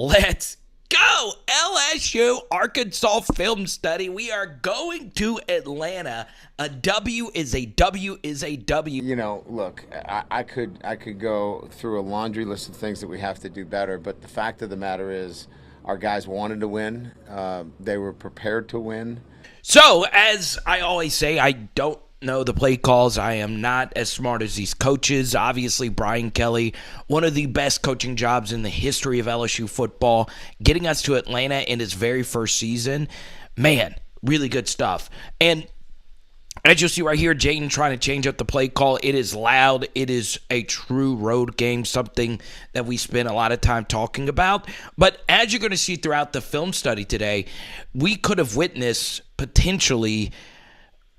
Let's go! LSU Arkansas film study. We are going to Atlanta. A W is a W is a W. You know, look, I could go through a laundry list of things that we have to do better, but the fact of the matter is our guys wanted to win. They were prepared to win. So, as I always say, I don't know the play calls. I am not as smart as these coaches. Obviously, Brian Kelly, one of the best coaching jobs in the history of LSU football, getting us to Atlanta in his very first season. Man, really good stuff. And as you'll see right here, Jayden trying to change up the play call. It is loud. It is a true road game, something that we spend a lot of time talking about. But as you're going to see throughout the film study today, we could have witnessed potentially.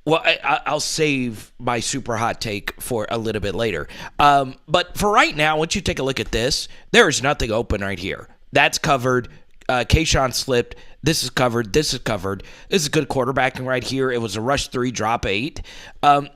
Well, I'll save my super hot take for a little bit later. But for right now, once you take a look at this, there is nothing open right here. That's covered. Kayshawn slipped. This is covered. This is covered. This is good quarterbacking right here. It was a rush 3, drop 8.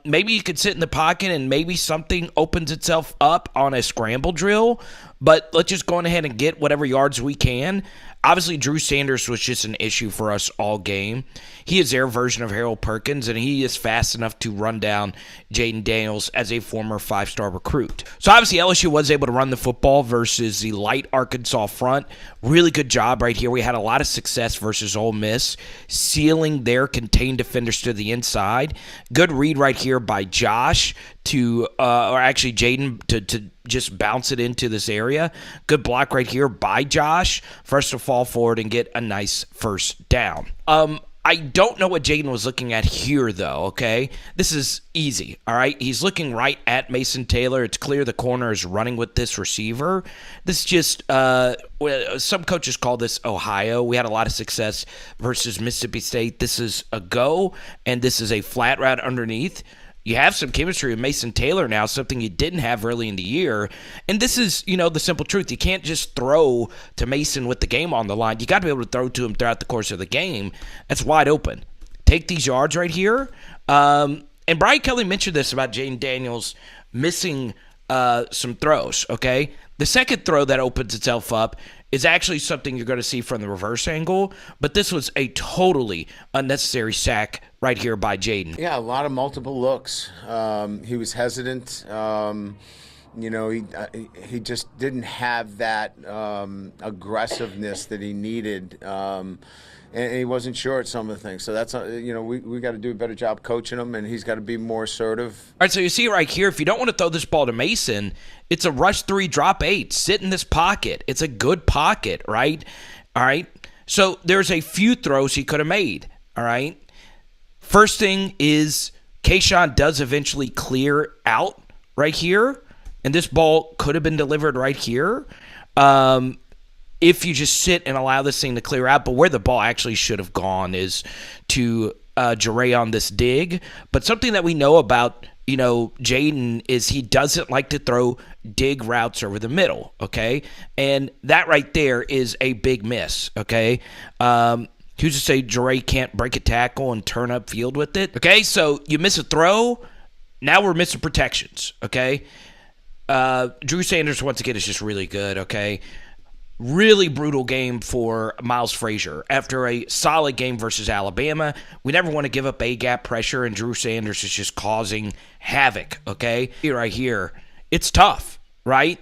Maybe you could sit in the pocket and maybe something opens itself up on a scramble drill. But let's just go ahead and get whatever yards we can. Obviously, Drew Sanders was just an issue for us all game. He is their version of Harold Perkins, and he is fast enough to run down Jayden Daniels as a former 5-star recruit. So obviously, LSU was able to run the football versus the light Arkansas front. Really good job right here. We had a lot of success versus Ole Miss, sealing their contained defenders to the inside. Good read right here by Josh to, or actually Jayden to just bounce it into this area. Good block right here by Josh for us to fall forward and get a nice first down. I don't know what Jayden was looking at here, though, okay? This is easy, all right? He's looking right at Mason Taylor. It's clear the corner is running with this receiver. This is just, some coaches call this Ohio. We had a lot of success versus Mississippi State. This is a go, and this is a flat route underneath. You have some chemistry with Mason Taylor now, something you didn't have early in the year. And this is, the simple truth. You can't just throw to Mason with the game on the line. You got to be able to throw to him throughout the course of the game. That's wide open. Take these yards right here. And Brian Kelly mentioned this about Jayden Daniels missing some throws, okay? The second throw that opens itself up is actually something you're going to see from the reverse angle, but this was a totally unnecessary sack right here by Jayden. Yeah, a lot of multiple looks. He was hesitant. He just didn't have that aggressiveness that he needed, and he wasn't sure at some of the things. So that's we got to do a better job coaching him, and he's got to be more assertive. All right, so you see right here, if you don't want to throw this ball to Mason, it's a rush 3, drop 8. Sit in this pocket. It's a good pocket, right? All right. So there's a few throws he could have made. All right. First thing is Kayshawn does eventually clear out right here, and this ball could have been delivered right here if you just sit and allow this thing to clear out. But where the ball actually should have gone is to Jure on this dig. But something that we know about, Jayden is he doesn't like to throw dig routes over the middle, okay? And that right there is a big miss, okay? Who's to say Jure can't break a tackle and turn up field with it? Okay, so you miss a throw. Now we're missing protections, okay? Drew Sanders, once again, is just really good, okay? Really brutal game for Miles Frazier. After a solid game versus Alabama, we never want to give up A-gap pressure, and Drew Sanders is just causing havoc, okay? Right here, it's tough, right?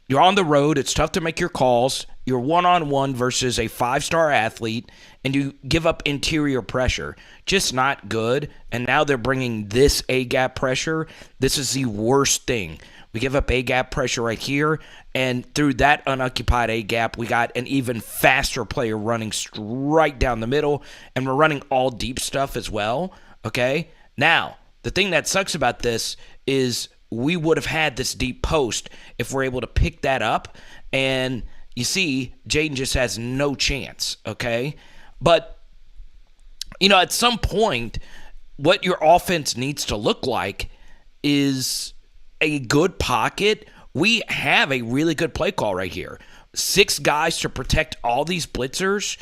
You're on the road. It's tough to make your calls. You're one-on-one versus a 5-star athlete, and you give up interior pressure. Just not good. And now they're bringing this A-gap pressure. This is the worst thing. We give up A-gap pressure right here, and through that unoccupied A-gap, we got an even faster player running right down the middle, and we're running all deep stuff as well, okay? Now, the thing that sucks about this is we would have had this deep post if we're able to pick that up, and you see, Jayden just has no chance, okay? But, at some point, what your offense needs to look like is a good pocket. We have a really good play call right here. 6 guys to protect all these blitzers.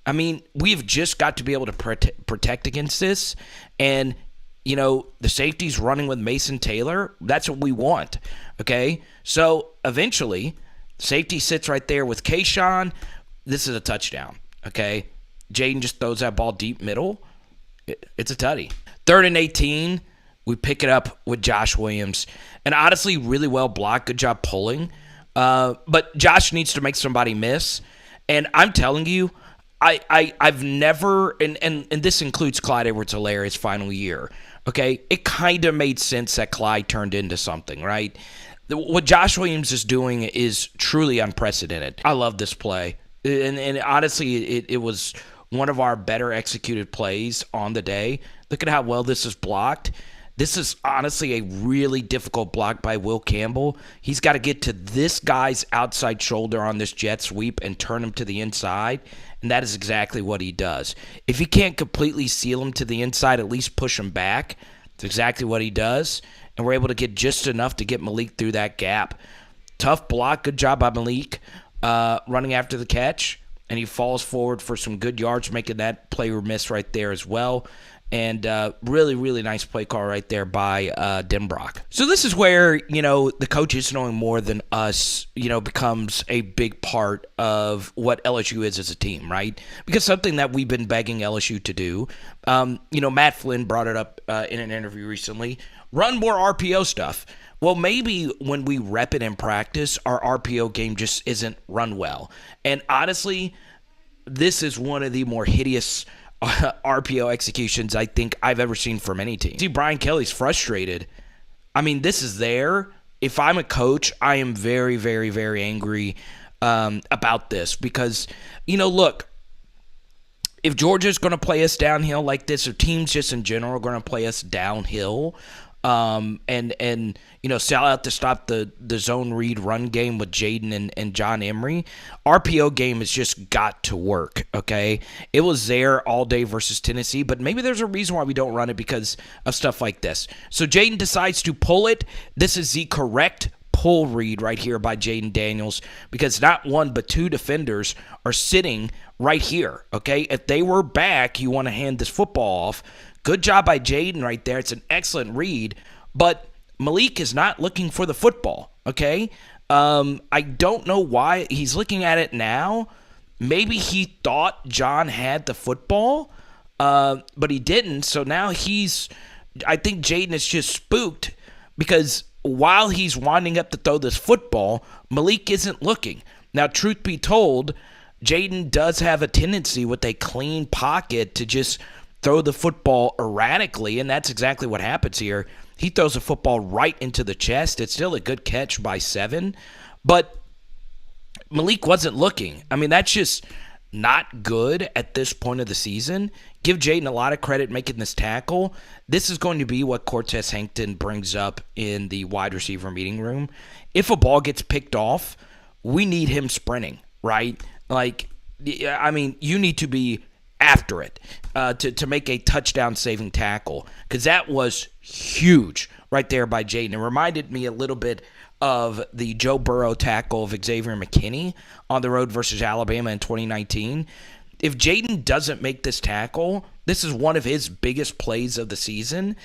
I mean, we've just got to be able to protect against this. And, the safety's running with Mason Taylor. That's what we want, okay? So, eventually, Safety sits right there with Kayshawn. This is a touchdown, okay? Jayden just throws that ball deep middle. It's a tutty. 3rd and 18, we pick it up with Josh Williams. And honestly, really well blocked. Good job pulling. But Josh needs to make somebody miss. And I'm telling you, I've never, and this includes Clyde Edwards-Hilaire's final year, okay? It kind of made sense that Clyde turned into something, right? What Josh Williams is doing is truly unprecedented. I love this play. And honestly, it was one of our better executed plays on the day. Look at how well this is blocked. This is honestly a really difficult block by Will Campbell. He's got to get to this guy's outside shoulder on this jet sweep and turn him to the inside, and that is exactly what he does. If he can't completely seal him to the inside, at least push him back. That's exactly what he does, and we're able to get just enough to get Malik through that gap. Tough block. Good job by Malik running after the catch, and he falls forward for some good yards, making that player miss right there as well. And really, really nice play call right there by Denbrock. So this is where, the coaches knowing more than us, becomes a big part of what LSU is as a team, right? Because something that we've been begging LSU to do, Matt Flynn brought it up in an interview recently, run more RPO stuff. Well, maybe when we rep it in practice, our RPO game just isn't run well. And honestly, this is one of the more hideous RPO executions I think I've ever seen from any team. See, Brian Kelly's frustrated. I mean, this is there. If I'm a coach, I am very, very, very angry about this because, look, if Georgia's going to play us downhill like this, or teams just in general are going to play us downhill, and sell out to stop the zone read run game with Jayden and John Emery, RPO game has just got to work, okay? It was there all day versus Tennessee, but maybe there's a reason why we don't run it because of stuff like this. So Jayden decides to pull it. This is the correct pull read right here by Jayden Daniels because not one but two defenders are sitting right here, okay? If they were back, you want to hand this football off. Good job by Jayden right there. It's an excellent read, but Malik is not looking for the football, okay? I don't know why he's looking at it now. Maybe he thought John had the football, but he didn't. So now I think Jayden is just spooked because while he's winding up to throw this football, Malik isn't looking. Now, truth be told, Jayden does have a tendency with a clean pocket to just throw the football erratically, and that's exactly what happens here. He throws the football right into the chest. It's still a good catch by 7, but Malik wasn't looking. I mean, that's just not good at this point of the season. Give Jayden a lot of credit making this tackle. This is going to be what Cortez Hankton brings up in the wide receiver meeting room. If a ball gets picked off, we need him sprinting, right? You need to be after it to make a touchdown-saving tackle because that was huge right there by Jayden. It reminded me a little bit of the Joe Burrow tackle of Xavier McKinney on the road versus Alabama in 2019. If Jayden doesn't make this tackle, this is one of his biggest plays of the season.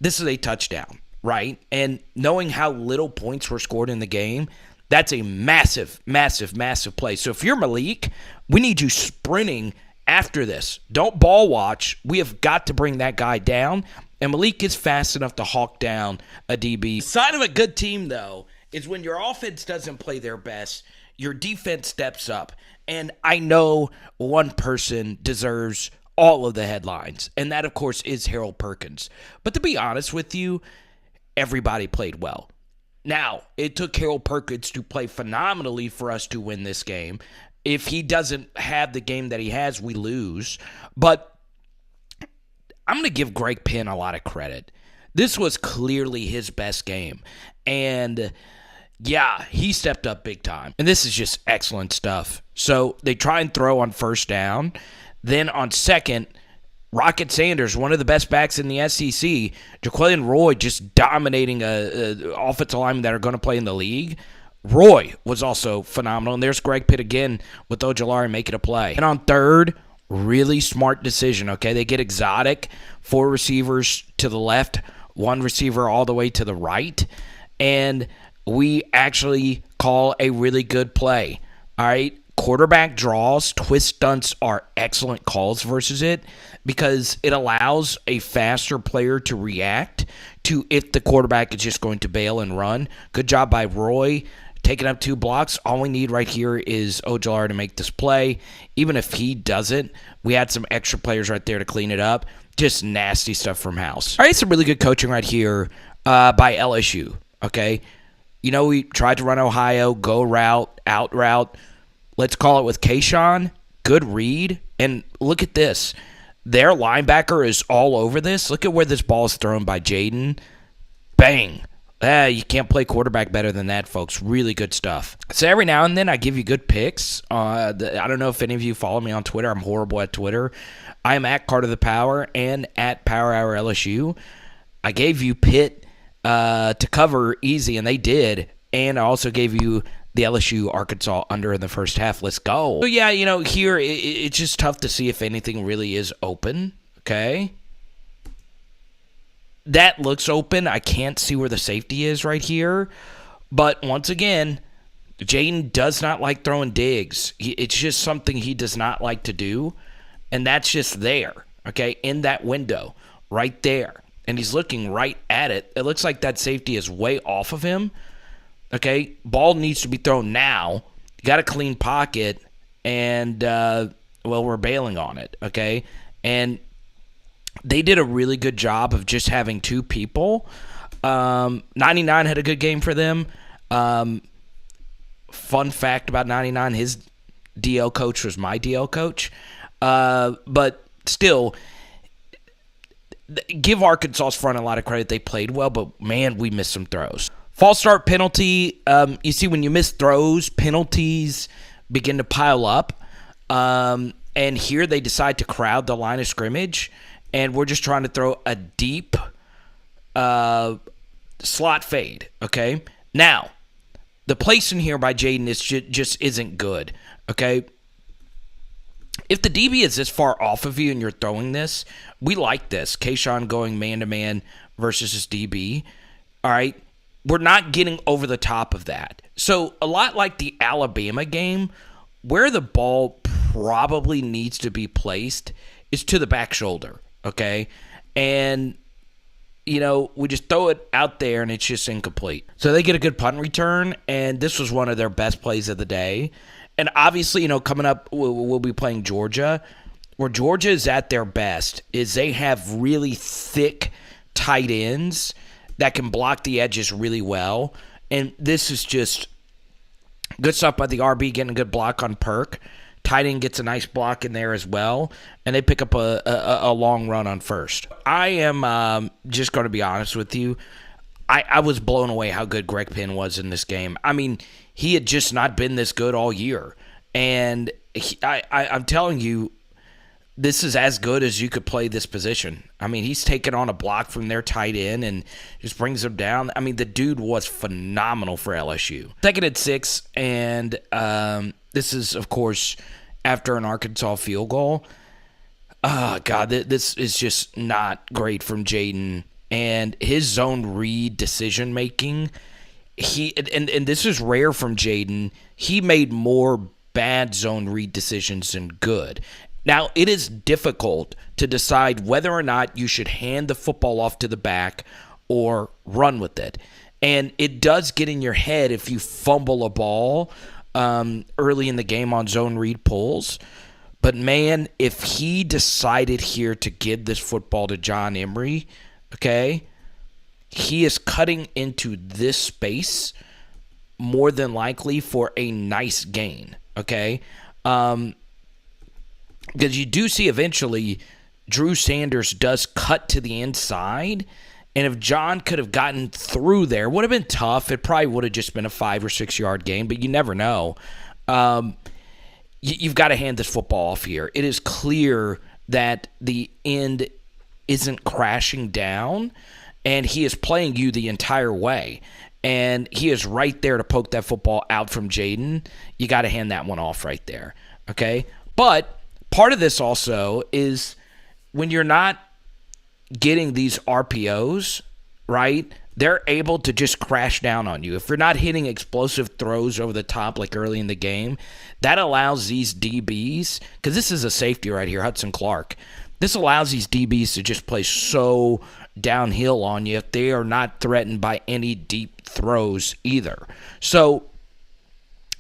This is a touchdown, right? And knowing how little points were scored in the game, that's a massive, massive, massive play. So if you're Malik, we need you sprinting after this. Don't ball watch. We have got to bring that guy down. And Malik is fast enough to hawk down a DB. The sign of a good team, though, is when your offense doesn't play their best, your defense steps up. And I know one person deserves all of the headlines, and that, of course, is Harold Perkins. But to be honest with you, everybody played well. Now, it took Harold Perkins to play phenomenally for us to win this game. If he doesn't have the game that he has, we lose. But I'm going to give Greg Penn a lot of credit. This was clearly his best game. And yeah, he stepped up big time. And this is just excellent stuff. So they try and throw on first down. Then on second, Rocket Sanders, one of the best backs in the SEC, Jaquelin Roy just dominating a offensive lineman that are going to play in the league. Roy was also phenomenal. And there's Greg Pitt again with Ojulari making a play. And on third, really smart decision, okay? They get exotic. 4 receivers to the left, 1 receiver all the way to the right. And we actually call a really good play. All right? Quarterback draws, twist stunts are excellent calls versus it because it allows a faster player to react to if the quarterback is just going to bail and run. Good job by Roy taking up 2 blocks. All we need right here is Ojulari to make this play. Even if he doesn't, we had some extra players right there to clean it up. Just nasty stuff from House. All right, some really good coaching right here by LSU, okay? You know, we tried to run Ohio, go route, out route. Let's call it with Kayshawn. Good read. And look at this. Their linebacker is all over this. Look at where this ball is thrown by Jayden. Bang. You can't play quarterback better than that, folks. Really good stuff. So every now and then I give you good picks. I don't know if any of you follow me on Twitter. I'm horrible at Twitter. I am at Carter the Power and at Power Hour LSU. I gave you Pitt to cover easy, and they did. And I also gave you the LSU Arkansas under in the first half. Let's go. So, yeah, you know, here it's just tough to see if anything really is open, okay? That looks open. I can't see where the safety is right here. But once again, Jayden does not like throwing digs. It's just something he does not like to do. And that's just there, okay, in that window right there. And he's looking right at it. It looks like that safety is way off of him. Okay, ball needs to be thrown now. You got a clean pocket, and, we're bailing on it, okay? And they did a really good job of just having 2 people. 99 had a good game for them. Fun fact about 99, his DL coach was my DL coach. But still, give Arkansas's front a lot of credit. They played well, but, man, we missed some throws. False start penalty. You see, when you miss throws, penalties begin to pile up. And here they decide to crowd the line of scrimmage, and we're just trying to throw a deep slot fade, okay? Now, the placing here by Jayden is just isn't good, okay? If the DB is this far off of you and you're throwing this, we like this. Kayshawn going man-to-man versus his DB, all right? We're not getting over the top of that. So a lot like the Alabama game, where the ball probably needs to be placed is to the back shoulder, okay? And, you know, we just throw it out there and it's just incomplete. So they get a good punt return, and this was one of their best plays of the day. And obviously, you know, coming up, we'll be playing Georgia. Where Georgia is at their best is they have really thick tight ends that can block the edges really well. And this is just good stuff by the RB, getting a good block on Perk. Tight end gets a nice block in there as well. And they pick up a long run on first. I am just going to be honest with you. I was blown away how good Greg Penn was in this game. I mean, he had just not been this good all year. And I'm telling you, this is as good as you could play this position. I mean, he's taken on a block from their tight end and just brings him down. I mean, the dude was phenomenal for LSU. Second and 6, and this is, of course, after an Arkansas field goal. Oh, God, this is just not great from Jayden. And his zone read decision-making, and this is rare from Jayden. He made more bad zone read decisions than good. Now, it is difficult to decide whether or not you should hand the football off to the back or run with it. And it does get in your head if you fumble a ball early in the game on zone read pulls. But, man, if he decided here to give this football to John Emery, okay, he is cutting into this space more than likely for a nice gain, okay? Because you do see eventually Drew Sanders does cut to the inside, and if John could have gotten through there, it would have been tough. It probably would have just been a 5 or 6 yard gain, but you never know. You've got to hand this football off here. It is clear that the end isn't crashing down, and he is playing you the entire way. And he is right there to poke that football out from Jayden. You got to hand that one off right there, okay? But part of this also is when you're not getting these RPOs, right, they're able to just crash down on you. If you're not hitting explosive throws over the top like early in the game, that allows these DBs, because this is a safety right here, Hudson Clark. This allows these DBs to just play so downhill on you if they are not threatened by any deep throws either. So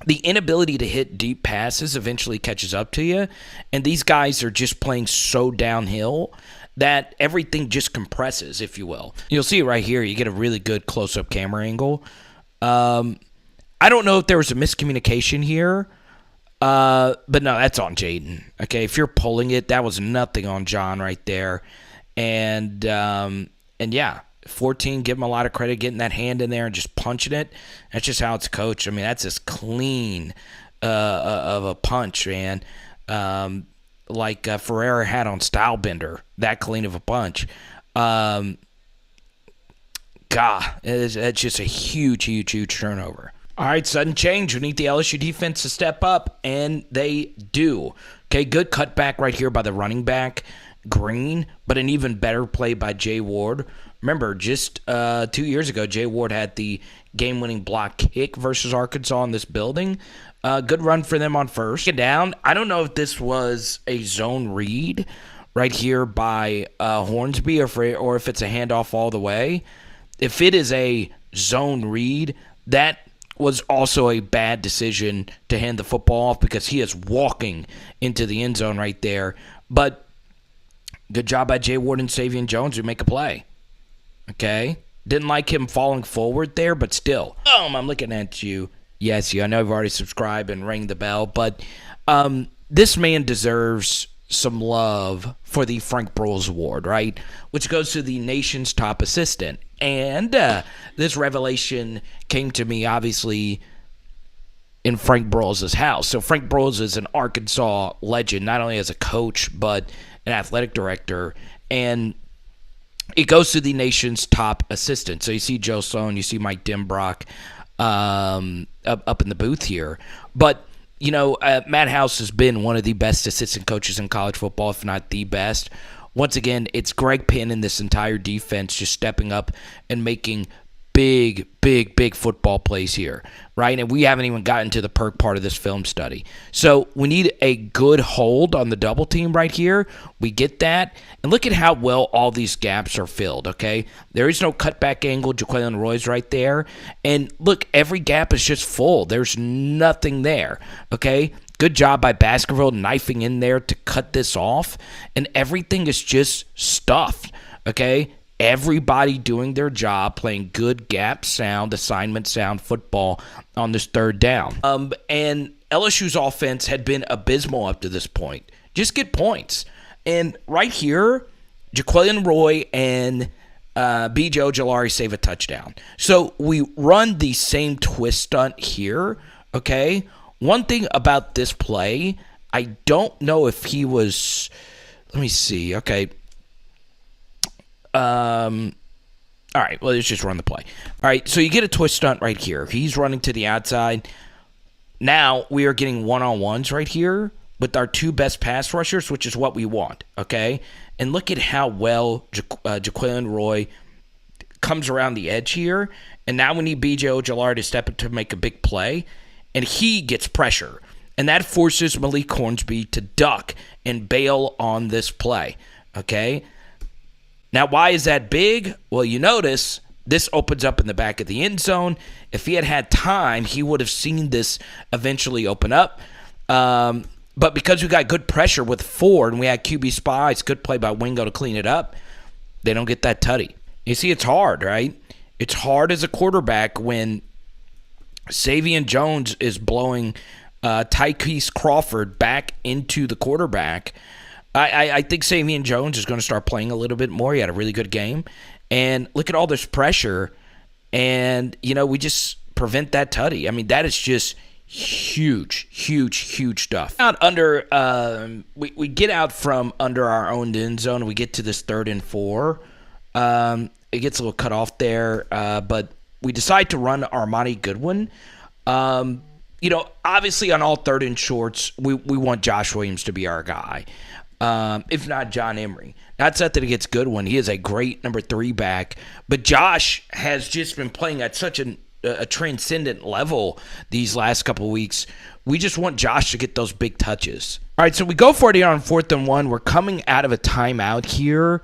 the inability to hit deep passes eventually catches up to you, and these guys are just playing so downhill that everything just compresses, if you will. You'll see it right here. You get a really good close-up camera angle. I don't know if there was a miscommunication here, but no, that's on Jayden. Okay, if you're pulling it, that was nothing on John right there. And yeah, 14, give him a lot of credit getting that hand in there and just punching it. That's just how it's coached. I mean, that's as clean of a punch, man. Like Ferreira had on Stylebender, that clean of a punch. God, it's just a huge turnover. All right, sudden change. We need the LSU defense to step up, and they do. Okay, good cutback right here by the running back, Green, but an even better play by Jay Ward. Remember, just 2 years ago, Jay Ward had the game-winning block kick versus Arkansas in this building. Good run for them on first. Get down. I don't know if this was a zone read right here by Hornsby or if it's a handoff all the way. If it is a zone read, that was also a bad decision to hand the football off because he is walking into the end zone right there. But good job by Jay Ward and Savion Jones who make a play. Okay? Didn't like him falling forward there, but still. I'm looking at you. Yes, I know I've already subscribed and rang the bell, but this man deserves some love for the Frank Broyles Award, right? Which goes to the nation's top assistant. And this revelation came to me, obviously, in Frank Broyles' house. So Frank Broyles is an Arkansas legend, not only as a coach, but an athletic director. And it goes to the nation's top assistant. So you see Joe Sloan, you see Mike Dimbrock up in the booth here. But, you know, Matt House has been one of the best assistant coaches in college football, if not the best. Once again, it's Greg Penn and this entire defense just stepping up and making big football plays here, right? And we haven't even gotten to the Perk part of this film study. So we need a good hold on the double team right here. We get that. And look at how well all these gaps are filled, okay? There is no cutback angle. Jaquelin Roy's right there. And look, every gap is just full. There's nothing there, okay? Good job by Baskerville knifing in there to cut this off. And everything is just stuffed, okay? Everybody doing their job, playing good gap sound, assignment sound football on this third down. And LSU's offense had been abysmal up to this point. Just get points. And right here, Jaquelin Roy and B.J. Ojolari save a touchdown. So we run the same twist stunt here, okay? One thing about this play, I don't know if he was, let me see, okay. All right, well, let's just run the play. All right, so you get a twist stunt right here. He's running to the outside. Now we are getting one-on-ones right here with our two best pass rushers, which is what we want, okay? And look at how well Jaquelin Roy comes around the edge here. And now we need B.J. Ojolari to step up to make a big play. And he gets pressure. And that forces Malik Hornsby to duck and bail on this play, okay? Now, why is that big? Well, you notice this opens up in the back of the end zone. If he had had time, he would have seen this eventually open up. But because we got good pressure with Ford and we had QB spies, good play by Wingo to clean it up, they don't get that tutty. You see, it's hard, right? It's hard as a quarterback when Savion Jones is blowing Tyquise Crawford back into the quarterback. I think Savion Jones is going to start playing a little bit more. He had a really good game. And look at all this pressure. And, you know, we just prevent that tutty. I mean, that is just huge stuff. Out under, we get out from under our own end zone. We get to this 3rd and 4. It gets a little cut off there. But we decide to run Armani Goodwin. You know, obviously on all 3rd and shorts, we want Josh Williams to be our guy. if not John Emery. Not that he gets Goodwin. He is a great number 3 back. But Josh has just been playing at such a transcendent level these last couple weeks. We just want Josh to get those big touches. All right, so we go for it here on 4th and 1. We're coming out of a timeout here.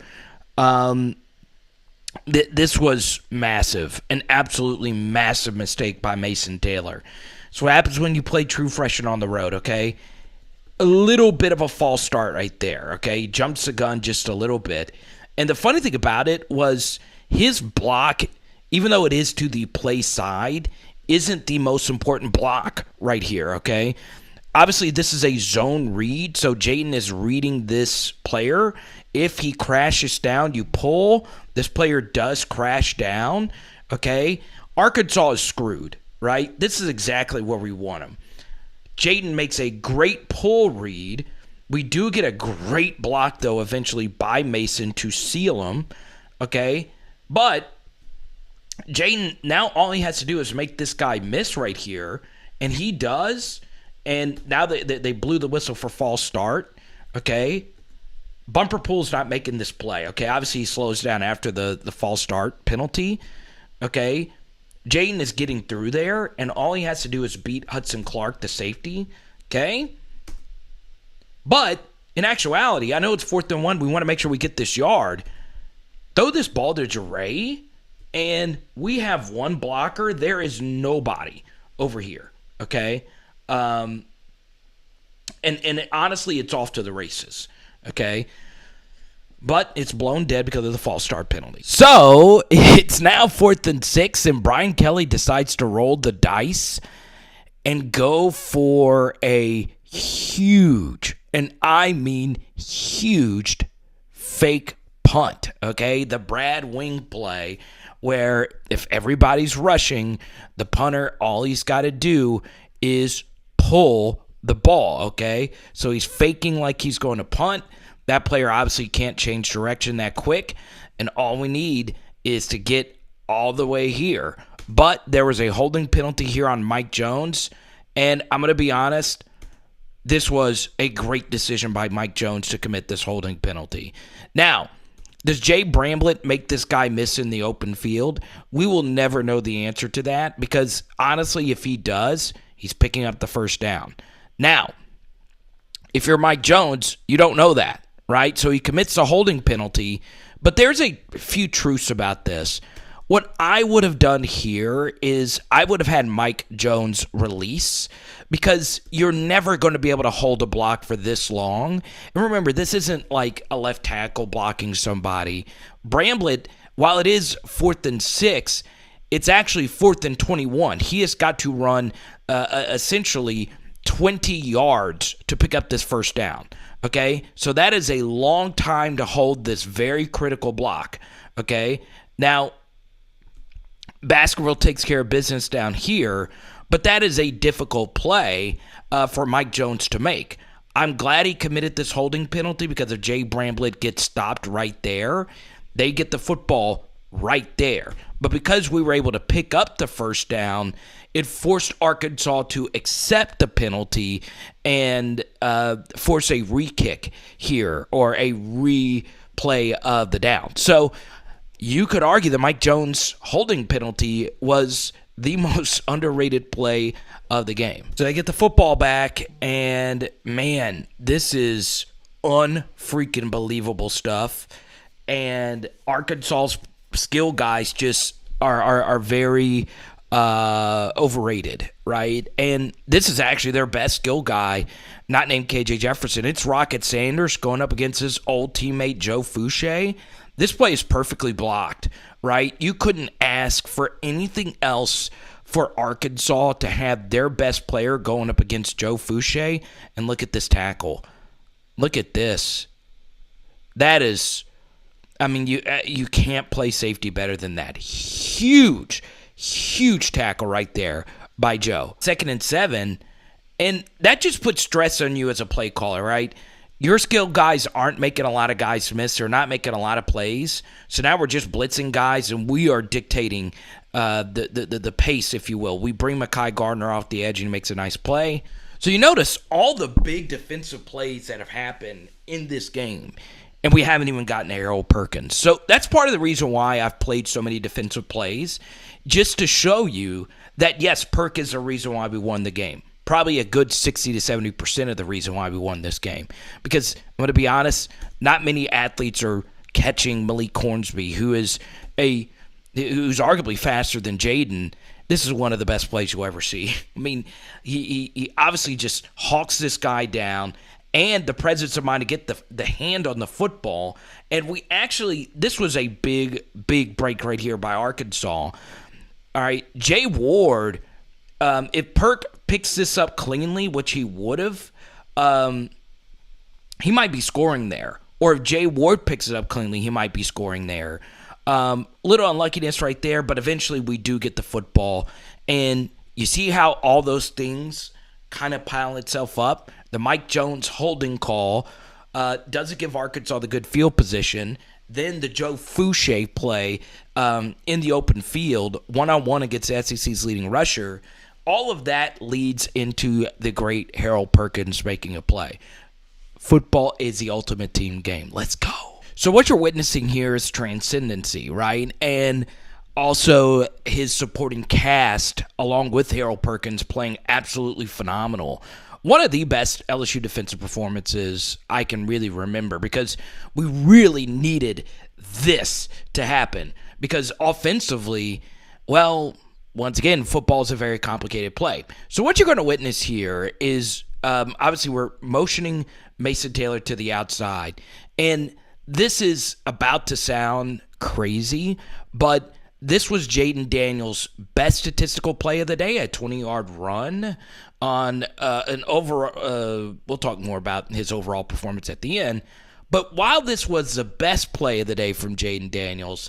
This was massive, an absolutely massive mistake by Mason Taylor. So what happens when you play true freshman on the road, okay? A little bit of a false start right there, okay? He jumps the gun just a little bit. And the funny thing about it was his block, even though it is to the play side, isn't the most important block right here, okay? Obviously, this is a zone read, so Jayden is reading this player. If he crashes down, you pull. This player does crash down, okay? Arkansas is screwed, right? This is exactly where we want him. Jayden makes a great pull read. We do get a great block, though, eventually by Mason to seal him, okay? But Jayden, now all he has to do is make this guy miss right here, and he does. And now they blew the whistle for false start, okay? Bumper Pool's not making this play, okay? Obviously, he slows down after the false start penalty, okay? Jayden is getting through there, and all he has to do is beat Hudson Clark, the safety, okay? But in actuality, I know it's 4th and 1. We want to make sure we get this yard. Throw this ball to Jure, and we have one blocker. There is nobody over here, okay? And honestly, it's off to the races, okay? But it's blown dead because of the false start penalty. So it's now 4th and 6, and Brian Kelly decides to roll the dice and go for a huge, and I mean huge, fake punt, okay? The Brad Wing play where if everybody's rushing, the punter, all he's got to do is pull the ball, okay? So he's faking like he's going to punt. That player obviously can't change direction that quick, and all we need is to get all the way here. But there was a holding penalty here on Mike Jones, and I'm going to be honest, this was a great decision by Mike Jones to commit this holding penalty. Now, does Jay Bramblett make this guy miss in the open field? We will never know the answer to that because, honestly, if he does, he's picking up the first down. Now, if you're Mike Jones, you don't know that, right? So he commits a holding penalty, but there's a few truths about this. What I would have done here is I would have had Mike Jones release because you're never going to be able to hold a block for this long. And remember, this isn't like a left tackle blocking somebody. Bramblett, while it is 4th and 6, it's actually 4th and 21. He has got to run essentially 20 yards to pick up this first down. Okay? So that is a long time to hold this very critical block. Okay? Now, Baskerville takes care of business down here, but that is a difficult play for Mike Jones to make. I'm glad he committed this holding penalty because if Jay Bramblett gets stopped right there, they get the football right there. But because we were able to pick up the first down, it forced Arkansas to accept the penalty and force a re-kick here or a replay of the down. So you could argue that Mike Jones' holding penalty was the most underrated play of the game. So they get the football back, and man, this is unfreaking believable stuff. And Arkansas's skill guys just are very overrated, right? And this is actually their best skill guy, not named KJ Jefferson. It's Rocket Sanders going up against his old teammate Joe Fouché. This play is perfectly blocked, right? You couldn't ask for anything else for Arkansas to have their best player going up against Joe Fouché. And look at this tackle. Look at this. That is, I mean, you can't play safety better than that. Huge tackle right there by Joe. 2nd and 7, and that just puts stress on you as a play caller, right? Your skilled guys aren't making a lot of guys miss. They're not making a lot of plays. So now we're just blitzing guys, and we are dictating the pace, if you will. We bring Mekhi Gardner off the edge, and he makes a nice play. So you notice all the big defensive plays that have happened in this game, and we haven't even gotten to Harold Perkins. So that's part of the reason why I've played so many defensive plays, just to show you that, yes, Perk is the reason why we won the game. Probably a good 60 to 70% of the reason why we won this game. Because I'm going to be honest, not many athletes are catching Malik Hornsby, who's arguably faster than Jayden. This is one of the best plays you'll ever see. I mean, he obviously just hawks this guy down, and the presence of mind to get the hand on the football. And this was a big break right here by Arkansas. All right, Jay Ward, if Perk picks this up cleanly, which he would have, he might be scoring there. Or if Jay Ward picks it up cleanly, he might be scoring there. Little unluckiness right there, but eventually we do get the football. And you see how all those things kind of pile itself up? The Mike Jones holding call doesn't give Arkansas the good field position. Then the Joe Fouché play in the open field, one-on-one against the SEC's leading rusher. All of that leads into the great Harold Perkins making a play. Football is the ultimate team game. Let's go. So what you're witnessing here is transcendency, right? And also his supporting cast, along with Harold Perkins, playing absolutely phenomenal. One of the best LSU defensive performances I can really remember, because we really needed this to happen. Because offensively, well, once again, football is a very complicated play. So what you're going to witness here is, obviously we're motioning Mason Taylor to the outside. And this is about to sound crazy, but this was Jayden Daniels' best statistical play of the day, a 20-yard run on an overall. We'll talk more about his overall performance at the end. But while this was the best play of the day from Jayden Daniels,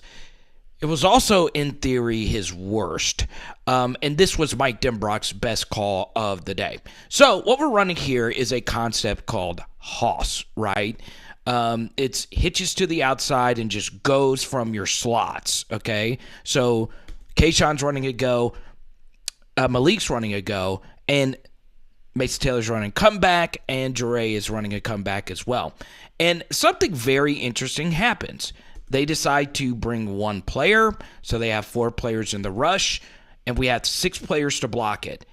it was also, in theory, his worst. And this was Mike Denbrock's best call of the day. So what we're running here is a concept called Hoss, right? It's hitches to the outside and just goes from your slots, okay? So Kayshawn's running a go, Malik's running a go, and Mason Taylor's running a comeback, and Jure is running a comeback as well. And something very interesting happens. They decide to bring one player, so they have 4 players in the rush, and we have 6 players to block it.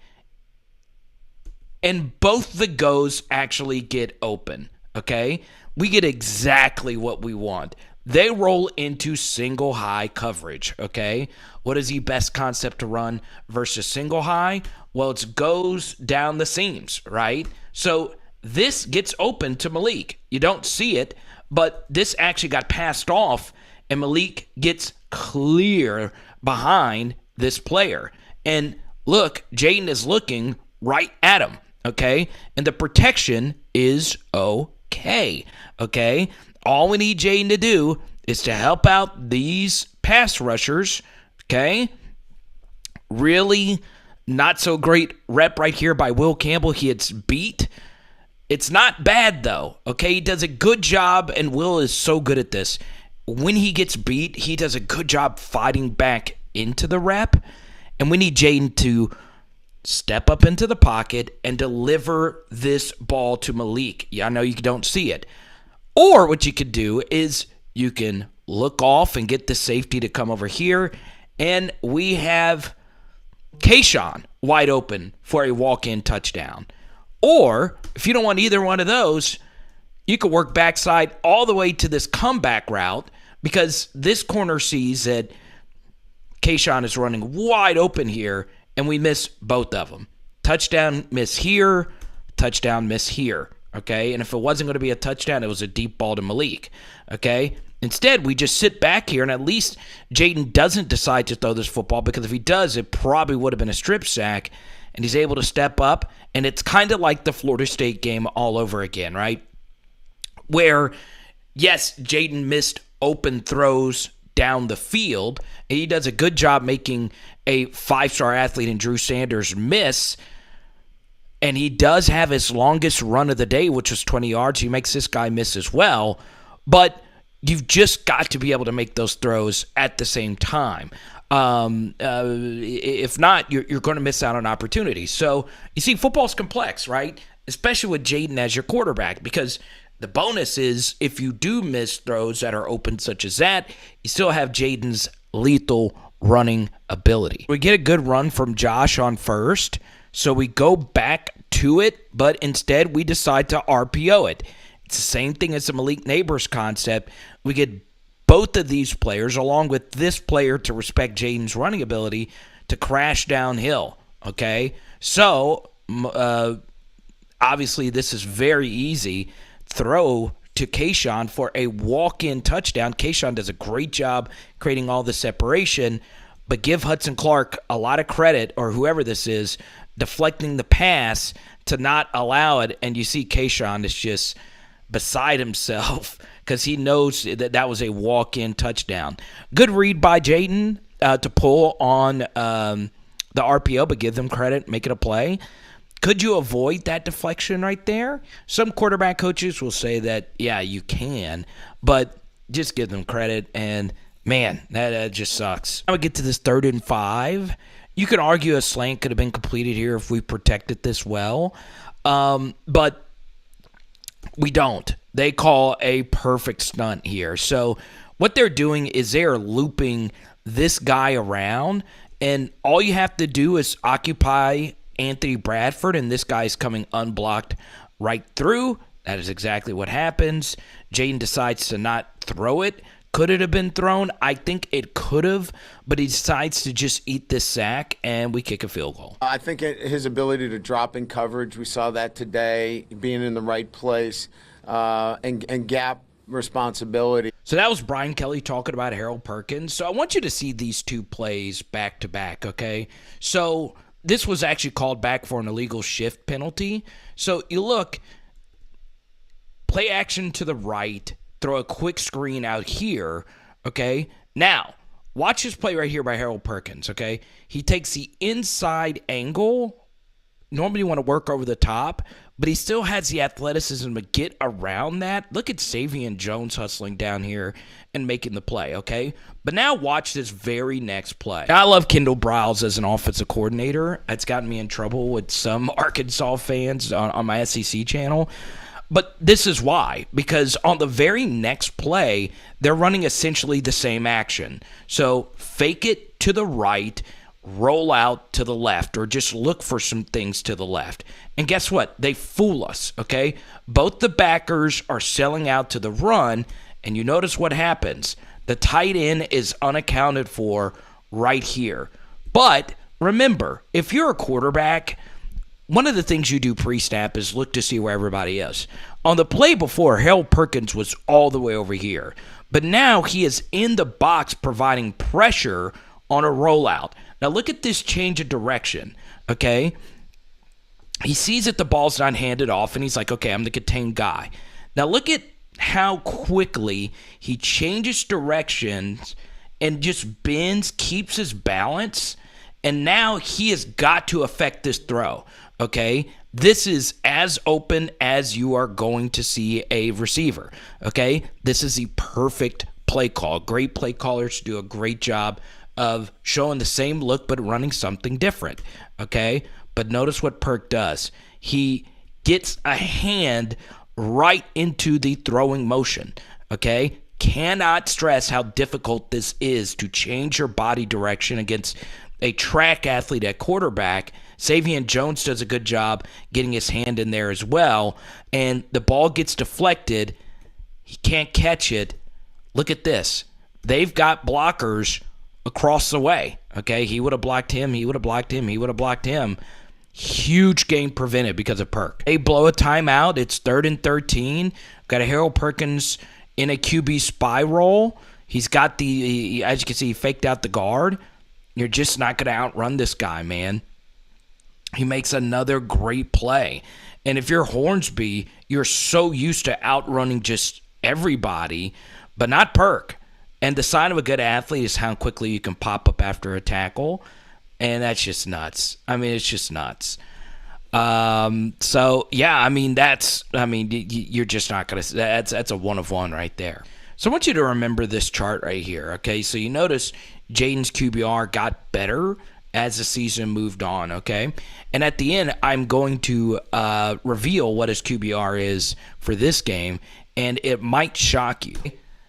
And both the goes actually get open, okay? We get exactly what we want. They roll into single high coverage, okay? What is the best concept to run versus single high? Well, it goes down the seams, right? So this gets open to Malik. You don't see it, but this actually got passed off, and Malik gets clear behind this player. And look, Jayden is looking right at him, okay? And the protection is okay, okay? All we need Jayden to do is to help out these pass rushers, okay? Really not so great rep right here by Will Campbell. He gets beat. It's not bad, though, okay? He does a good job, and Will is so good at this. When he gets beat, he does a good job fighting back into the rep, and we need Jayden to step up into the pocket and deliver this ball to Malik. Yeah, I know you don't see it. Or what you could do is you can look off and get the safety to come over here, and we have Kayshawn wide open for a walk-in touchdown. Or, if you don't want either one of those, you could work backside all the way to this comeback route, because this corner sees that Kayshawn is running wide open here, and we miss both of them. Touchdown miss here, touchdown miss here, okay? And if it wasn't going to be a touchdown, it was a deep ball to Malik, okay? Instead, we just sit back here, and at least Jayden doesn't decide to throw this football, because if he does, it probably would have been a strip sack, and he's able to step up, and it's kind of like the Florida State game all over again, right? Where, yes, Jayden missed open throws down the field, and he does a good job making a 5-star athlete in Drew Sanders miss, and he does have his longest run of the day, which was 20 yards. He makes this guy miss as well, but you've just got to be able to make those throws at the same time. If not, you're going to miss out on opportunities. So you see, football's complex, right? Especially with Jayden as your quarterback, because the bonus is if you do miss throws that are open such as that, you still have Jayden's lethal running ability. We get a good run from Josh on first, so we go back to it, but instead we decide to RPO it. It's the same thing as the Malik Neighbors concept. We get both of these players, along with this player, to respect Jayden's running ability, to crash downhill, okay? So, obviously, this is very easy. Throw to Kayshawn for a walk-in touchdown. Kayshawn does a great job creating all the separation, but give Hudson Clark a lot of credit, or whoever this is, deflecting the pass to not allow it, and you see Kayshawn is just beside himself because he knows that was a walk-in touchdown. Good read by Jayden to pull on the RPO, but give them credit, make it a play. Could you avoid that deflection right there? Some quarterback coaches will say that, yeah, you can, but just give them credit, and man, that just sucks. Now we get to this 3rd and 5. You could argue a slant could have been completed here if we protected this well, but we don't. They call a perfect stunt here. So what they're doing is they're looping this guy around, and all you have to do is occupy Anthony Bradford, and this guy's coming unblocked right through. That is exactly what happens. Jayden decides to not throw it. Could it have been thrown? I think it could have, but he decides to just eat this sack, and we kick a field goal. I think his ability to drop in coverage, we saw that today, being in the right place, and gap responsibility. So that was Brian Kelly talking about Harold Perkins. So I want you to see these two plays back to back, okay? So this was actually called back for an illegal shift penalty. So you look, play action to the right, throw a quick screen out here, okay? Now, watch this play right here by Harold Perkins, okay? He takes the inside angle. Normally you want to work over the top, but he still has the athleticism to get around that. Look at Savion Jones hustling down here and making the play, okay? But now watch this very next play. Now, I love Kendall Briles as an offensive coordinator. It's gotten me in trouble with some Arkansas fans on my SEC channel. But this is why, because on the very next play, they're running essentially the same action. So fake it to the right, roll out to the left, or just look for some things to the left. And guess what? They fool us, okay? Both the backers are selling out to the run, and you notice what happens. The tight end is unaccounted for right here. But remember, if you're a quarterback, one of the things you do pre-snap is look to see where everybody is. On the play before, Harold Perkins was all the way over here. But now he is in the box providing pressure on a rollout. Now look at this change of direction, okay? He sees that the ball's not handed off, and he's like, okay, I'm the contained guy. Now look at how quickly he changes directions and just bends, keeps his balance, and now he has got to affect this throw, okay? This is as open as you are going to see a receiver, okay? This is the perfect play call. Great play callers do a great job of showing the same look but running something different, okay? But notice what Perk does. He gets a hand right into the throwing motion, okay? Cannot stress how difficult this is to change your body direction against a track athlete at quarterback. Savion Jones does a good job getting his hand in there as well, and the ball gets deflected. He can't catch it. Look at this. They've got blockers across the way, okay? He would have blocked him. He would have blocked him. He would have blocked him. Huge game prevented because of Perk. They blow a timeout. It's 3rd and 13. Got a Harold Perkins in a QB spiral. He's got the, as you can see, he faked out the guard. You're just not going to outrun this guy, man. He makes another great play. And if you're Hornsby, you're so used to outrunning just everybody, but not Perk. And the sign of a good athlete is how quickly you can pop up after a tackle. And that's just nuts. I mean, it's just nuts. So, yeah, I mean, you're just not going to – that's a one of one right there. So I want you to remember this chart right here, okay? So you notice Jayden's QBR got better as the season moved on, okay? And at the end, I'm going to reveal what his QBR is for this game, and it might shock you.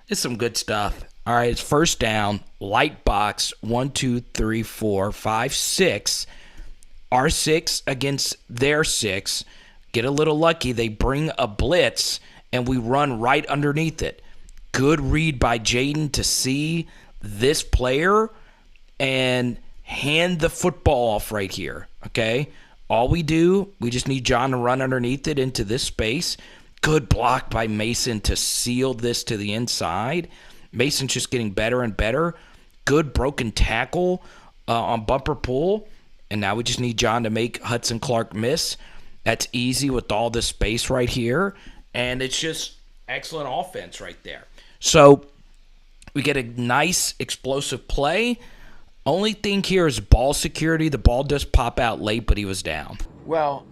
It's some good stuff. All right, it's first down, light box, 1, 2, 3, 4, 5, 6. Our 6 against their 6. Get a little lucky. They bring a blitz, and we run right underneath it. Good read by Jayden to see this player and hand the football off right here, okay? All we do, we just need John to run underneath it into this space. Good block by Mason to seal this to the inside. Mason's just getting better and better. Good broken tackle on bumper pull. And now we just need John to make Hudson Clark miss. That's easy with all this space right here. And it's just excellent offense right there. So we get a nice explosive play. Only thing here is ball security. The ball does pop out late, but he was down. Well,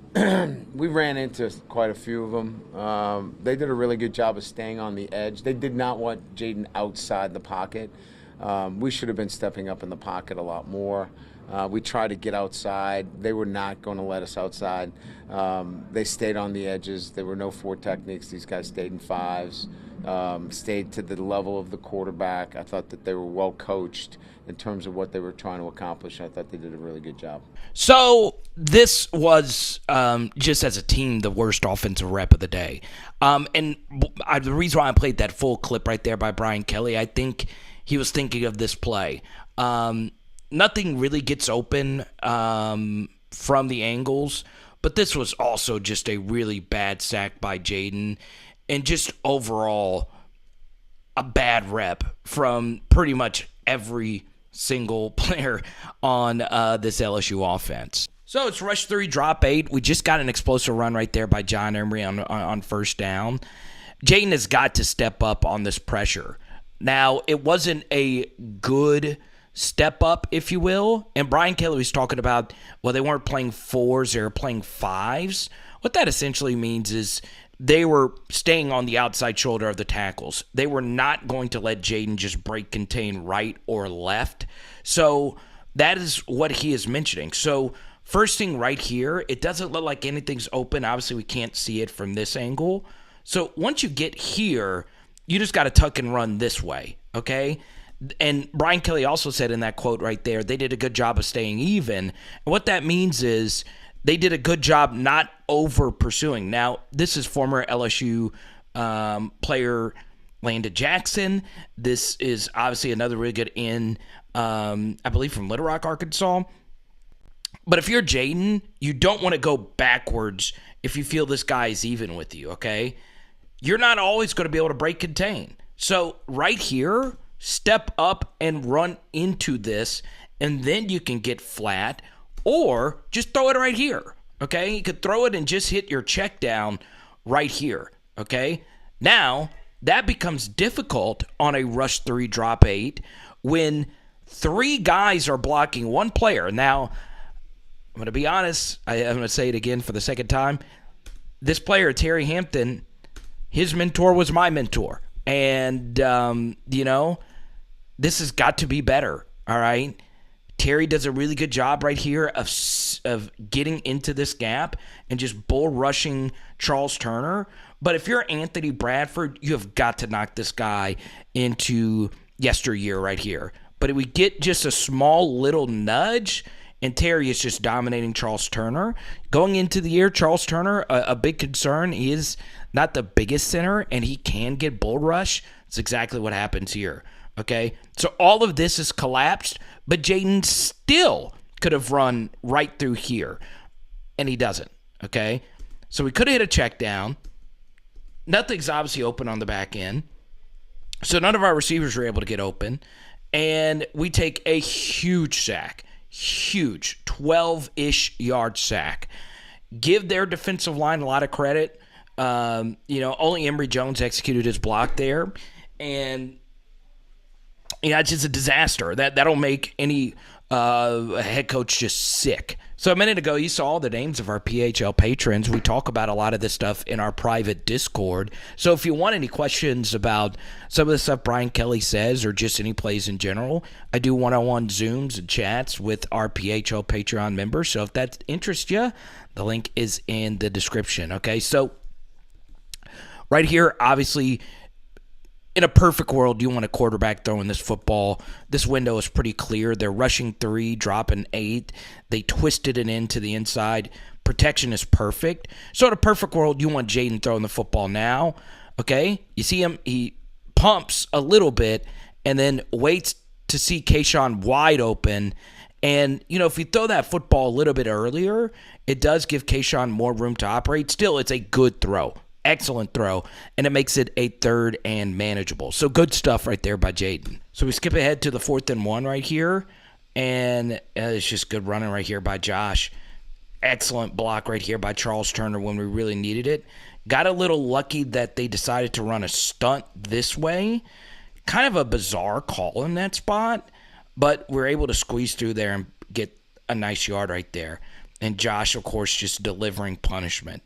we ran into quite a few of them. They did a really good job of staying on the edge. They did not want Jayden outside the pocket. We should have been stepping up in the pocket a lot more. We tried to get outside. They were not going to let us outside. They stayed on the edges. There were no 4 techniques. These guys stayed in 5s, stayed to the level of the quarterback. I thought that they were well coached in terms of what they were trying to accomplish. I thought they did a really good job. So this was, just as a team, the worst offensive rep of the day. And the reason why I played that full clip right there by Brian Kelly, I think he was thinking of this play. Nothing really gets open from the angles, but this was also just a really bad sack by Jayden, and just overall a bad rep from pretty much every single player on this LSU offense. So it's rush 3, drop 8. We just got an explosive run right there by John Emery on first down. Jayden has got to step up on this pressure. Now, it wasn't a good step up, if you will. And Brian Kelly was talking about, well, they weren't playing 4s, they were playing 5s. What that essentially means is they were staying on the outside shoulder of the tackles. They were not going to let Jayden just break contain right or left. So that is what he is mentioning. So first thing right here, it doesn't look like anything's open. Obviously, we can't see it from this angle. So once you get here, you just got to tuck and run this way, okay? And Brian Kelly also said in that quote right there, they did a good job of staying even. And what that means is they did a good job not over pursuing. Now, this is former LSU player Landon Jackson. This is obviously another really good end, I believe from Little Rock, Arkansas. But if you're Jayden, you don't want to go backwards if you feel this guy is even with you, okay? You're not always going to be able to break contain. So right here, step up and run into this, and then you can get flat, or just throw it right here, okay? You could throw it and just hit your check down right here, okay? Now, that becomes difficult on a rush 3, drop 8 when 3 guys are blocking 1 player. Now, I'm going to be honest. I'm going to say it again for the second time. This player, Terry Hampton, his mentor was my mentor. And, this has got to be better, all right? Terry does a really good job right here of getting into this gap and just bull rushing Charles Turner. But if you're Anthony Bradford, you have got to knock this guy into yesteryear right here. But if we get just a small little nudge, and Terry is just dominating Charles Turner. Going into the year, Charles Turner, a big concern. He is not the biggest center, and he can get bull rush. It's exactly what happens here. Okay, so all of this is collapsed, but Jayden still could have run right through here, and he doesn't. Okay, so we could have hit a check down. Nothing's obviously open on the back end, so none of our receivers were able to get open, and we take a huge sack. Huge 12-ish yard sack. Give their defensive line a lot of credit. Only Emory Jones executed his block there, and it's just a disaster. That'll make any A head coach just sick. So a minute ago, you saw the names of our PHL patrons. We talk about a lot of this stuff in our private Discord. So if you want any questions about some of the stuff Brian Kelly says or just any plays in general, I do one-on-one Zooms and chats with our PHL Patreon members. So if that interests you, the link is in the description. Okay, so right here, obviously, in a perfect world, you want a quarterback throwing this football. This window is pretty clear. They're rushing 3, dropping 8. They twisted it into the inside. Protection is perfect. So in a perfect world, you want Jayden throwing the football now. Okay? You see him, he pumps a little bit and then waits to see Kayshawn wide open. And, if you throw that football a little bit earlier, it does give Kayshawn more room to operate. Still, it's a good throw. Excellent throw, and it makes it a 3rd and manageable. So good stuff right there by Jayden. So we skip ahead to the 4th and 1 right here, and it's just good running right here by Josh. Excellent block right here by Charles Turner when we really needed it. Got a little lucky that they decided to run a stunt this way. Kind of a bizarre call in that spot, but we're able to squeeze through there and get a nice yard right there. And Josh, of course, just delivering punishment.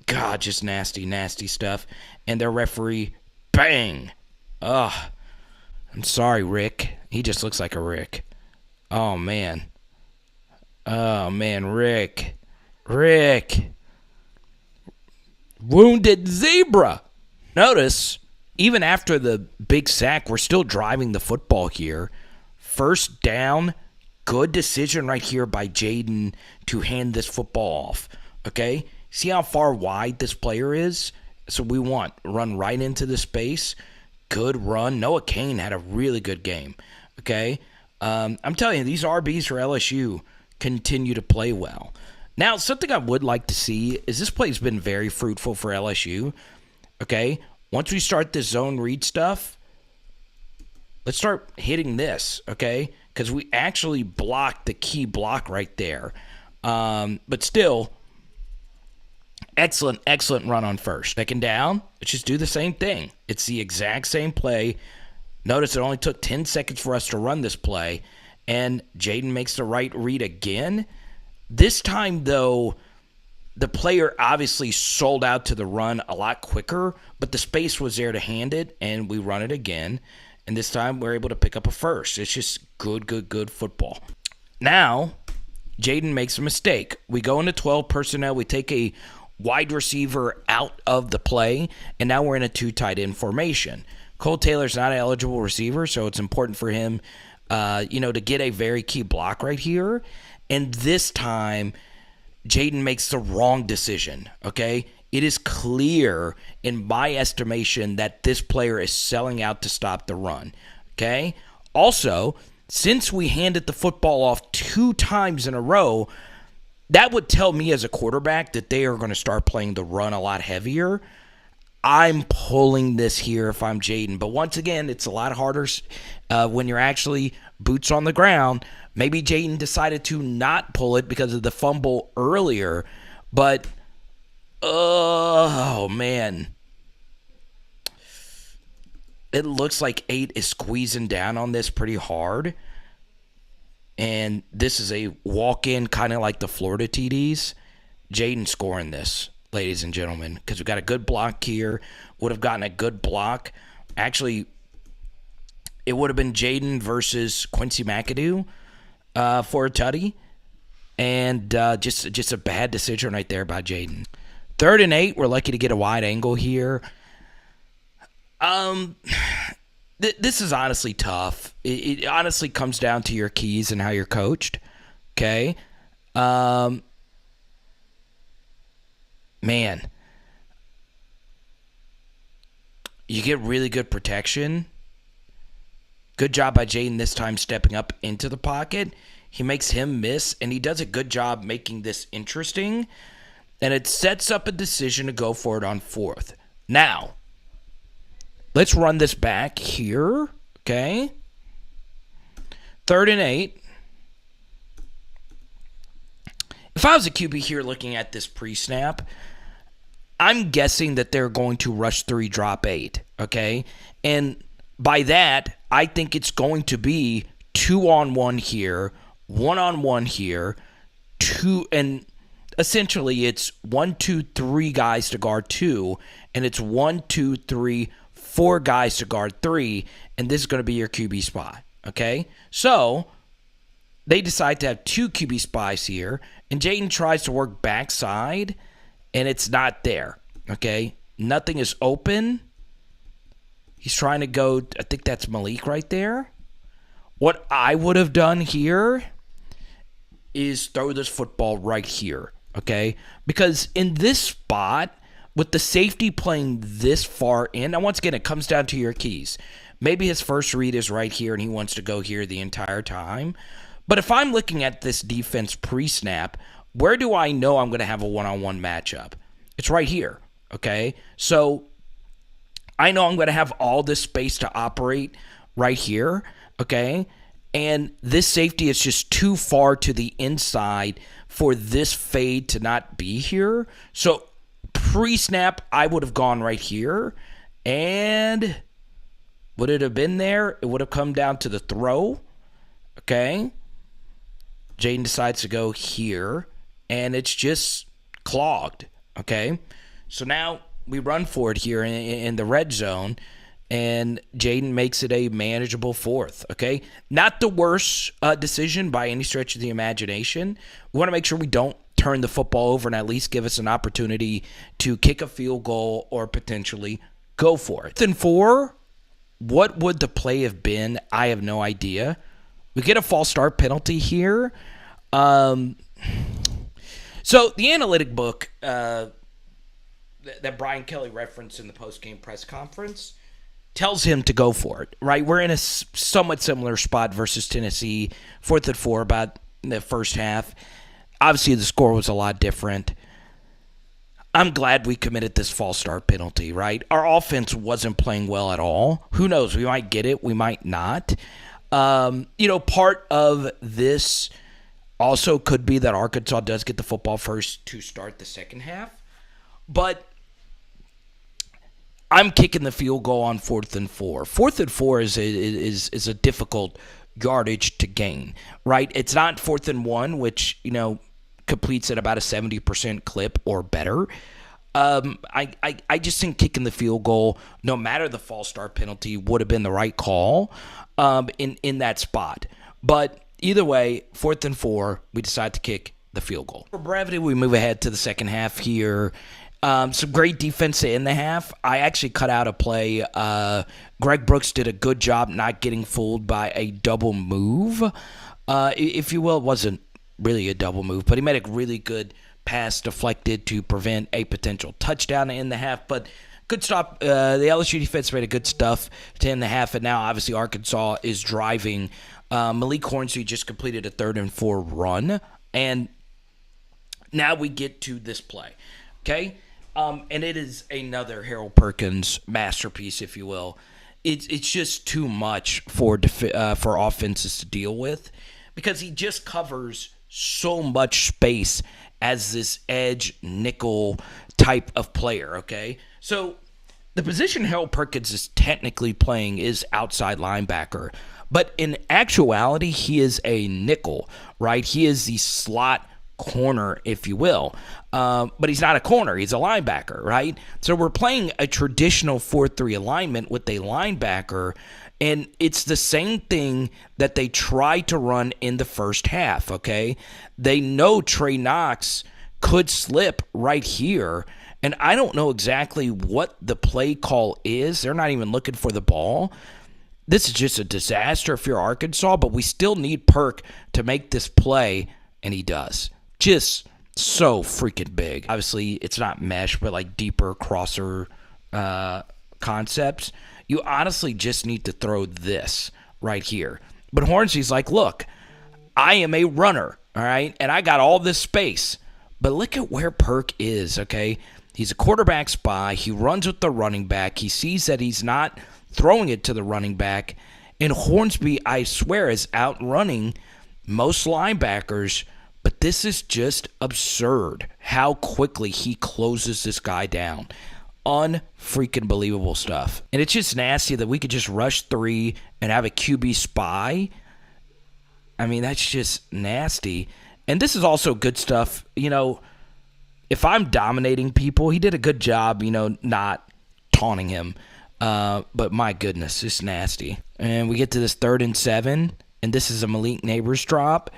God, just nasty, nasty stuff. And their referee, bang. Ugh. I'm sorry, Rick. He just looks like a Rick. Oh, man. Oh, man, Rick. Rick. Wounded zebra. Notice, even after the big sack, we're still driving the football here. First down, good decision right here by Jayden to hand this football off. Okay? See how far wide this player is? So we want run right into the space. Good run. Noah Kane had a really good game. Okay? I'm telling you, these RBs for LSU continue to play well. Now, something I would like to see is this play's been very fruitful for LSU. Okay? Once we start this zone read stuff, let's start hitting this. Okay? Because we actually blocked the key block right there. But still, excellent run on first. 2nd down, let's just do the same thing. It's the exact same play. Notice it only took 10 seconds for us to run this play, and Jayden makes the right read again. This time, though, the player obviously sold out to the run a lot quicker, but the space was there to hand it, and we run it again. And this time, we're able to pick up a first. It's just good football. Now, Jayden makes a mistake. We go into 12 personnel. We take a wide receiver out of the play, and now we're in a 2 tight end formation. Cole Taylor's not an eligible receiver, so it's important for him, to get a very key block right here. And this time, Jayden makes the wrong decision, okay? It is clear, in my estimation, that this player is selling out to stop the run, okay? Also, since we handed the football off 2 times in a row, that would tell me as a quarterback that they are going to start playing the run a lot heavier. I'm pulling this here if I'm Jayden. But once again, it's a lot harder when you're actually boots on the ground. Maybe Jayden decided to not pull it because of the fumble earlier. But, oh, man. It looks like 8 is squeezing down on this pretty hard. And this is a walk-in, kind of like the Florida TDs. Jayden scoring this, ladies and gentlemen, because we got a good block here. Would have gotten a good block. Actually, it would have been Jayden versus Quincy McAdoo for a tutty. And just a bad decision right there by Jayden. 3rd and 8, we're lucky to get a wide angle here. This is honestly tough. It honestly comes down to your keys and how you're coached. Okay? Man. You get really good protection. Good job by Jayden this time stepping up into the pocket. He makes him miss, and he does a good job making this interesting. And it sets up a decision to go for it on 4th. Now, let's run this back here, okay? 3rd and 8. If I was a QB here looking at this pre-snap, I'm guessing that they're going to rush 3, drop 8, okay? And by that, I think it's going to be 2-on-1 here, 1-on-1 here, two, and essentially it's 1, 2, 3 guys to guard 2, and it's 1, 2, 3, 4 guys to guard 3, and this is going to be your QB spy. Okay, so they decide to have 2 QB spies here, and Jayden tries to work backside, and it's not there. Okay, nothing is open. He's trying to go, I think that's Malik right there. What I would have done here is throw this football right here, okay? Because in this spot, with the safety playing this far in, now once again, it comes down to your keys. Maybe his first read is right here and he wants to go here the entire time. But if I'm looking at this defense pre-snap, where do I know I'm going to have a one-on-one matchup? It's right here, okay? So I know I'm going to have all this space to operate right here, okay? And this safety is just too far to the inside for this fade to not be here. So pre-snap, I would have gone right here. And would it have been there? It would have come down to the throw, okay? Jayden decides to go here, and it's just clogged, okay? So now we run for it here in the red zone, and Jayden makes it a manageable 4th, okay? Not the worst decision by any stretch of the imagination. We want to make sure we don't turn the football over and at least give us an opportunity to kick a field goal or potentially go for it. 4, what would the play have been? I have no idea. We get a false start penalty here. So the analytic book that Brian Kelly referenced in the post-game press conference tells him to go for it, right? We're in a somewhat similar spot versus Tennessee, 4th and 4, about the first half. Obviously, the score was a lot different. I'm glad we committed this false start penalty, right? Our offense wasn't playing well at all. Who knows? We might get it. We might not. Part of this also could be that Arkansas does get the football first to start the second half. But I'm kicking the field goal on 4th and 4. 4th and 4 is a difficult yardage to gain, right? It's not 4th and 1, which, completes at about a 70% clip or better. I just think kicking the field goal, no matter the false start penalty, would have been the right call in that spot. But either way, 4th and 4, we decide to kick the field goal. For brevity, we move ahead to the second half here. Some great defense in the half. I actually cut out a play. Greg Brooks did a good job not getting fooled by a double move. If you will, it wasn't really a double move, but he made a really good pass deflected to prevent a potential touchdown in the half. But good stop. The LSU defense made a good stuff to end the half, and now obviously Arkansas is driving. Malik Hornsby just completed a 3rd and 4 run, and now we get to this play, okay? And it is another Harold Perkins masterpiece, if you will. It's just too much for offenses to deal with because he just covers so much space as this edge nickel type of player, okay? So the position Harold Perkins is technically playing is outside linebacker, but in actuality, he is a nickel, right? He is the slot corner, if you will. But he's not a corner. He's a linebacker, right? So we're playing a traditional 4-3 alignment with a linebacker, and it's the same thing that they try to run in the first half, okay? They know Trey Knox could slip right here, and I don't know exactly what the play call is. They're not even looking for the ball. This is just a disaster if you're Arkansas, but we still need Perk to make this play, and he does. Just so freaking big. Obviously, it's not mesh, but like deeper crosser concepts. You honestly just need to throw this right here. But Hornsby's like, look, I am a runner, all right? And I got all this space. But look at where Perk is, okay? He's a quarterback spy. He runs with the running back. He sees that he's not throwing it to the running back. And Hornsby, I swear, is outrunning most linebackers. But this is just absurd how quickly he closes this guy down. Unfreaking believable stuff. And it's just nasty that we could just rush 3 and have a QB spy I mean, that's just nasty. And this is also good stuff. If I'm dominating people, he did a good job, not taunting him. But my goodness, it's nasty. And we get to this 3rd and 7, and this is a Malik Neighbors drop.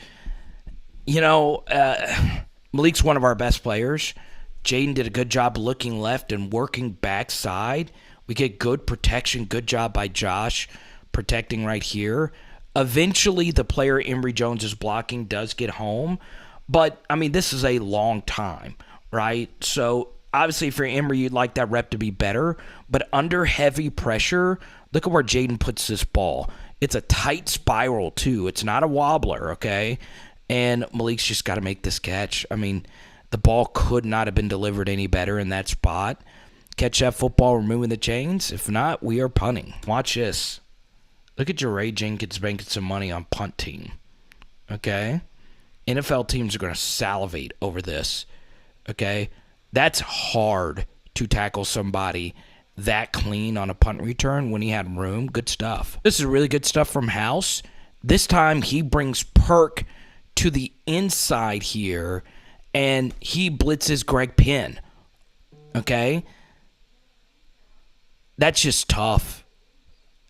Malik's one of our best players. Jayden did a good job looking left and working backside. We get good protection. Good job by Josh protecting right here. Eventually, the player Emory Jones is blocking does get home. But, I mean, this is a long time, right? So, obviously, for Emory, you'd like that rep to be better. But under heavy pressure, look at where Jayden puts this ball. It's a tight spiral, too. It's not a wobbler, okay? And Malik's just got to make this catch. I mean, the ball could not have been delivered any better in that spot. Catch that football, removing the chains. If not, we are punting. Watch this. Look at Jeray Jenkins making some money on punt team. Okay? NFL teams are going to salivate over this. Okay? That's hard to tackle somebody that clean on a punt return when he had room. Good stuff. This is really good stuff from House. This time he brings Perk to the inside here, and he blitzes Greg Penn. Okay? That's just tough.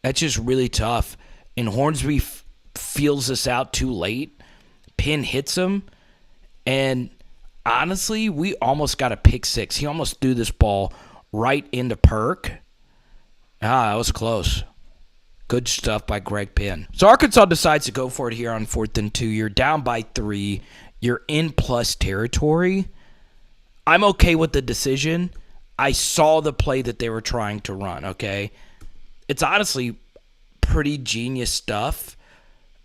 That's just really tough. And Hornsby feels this out too late. Penn hits him. And honestly, we almost got a pick six. He almost threw this ball right into Perk. That was close. Good stuff by Greg Penn. So Arkansas decides to go for it here on 4th and 2. You're down by 3. You're in plus territory. I'm okay with the decision. I saw the play that they were trying to run, okay? It's honestly pretty genius stuff,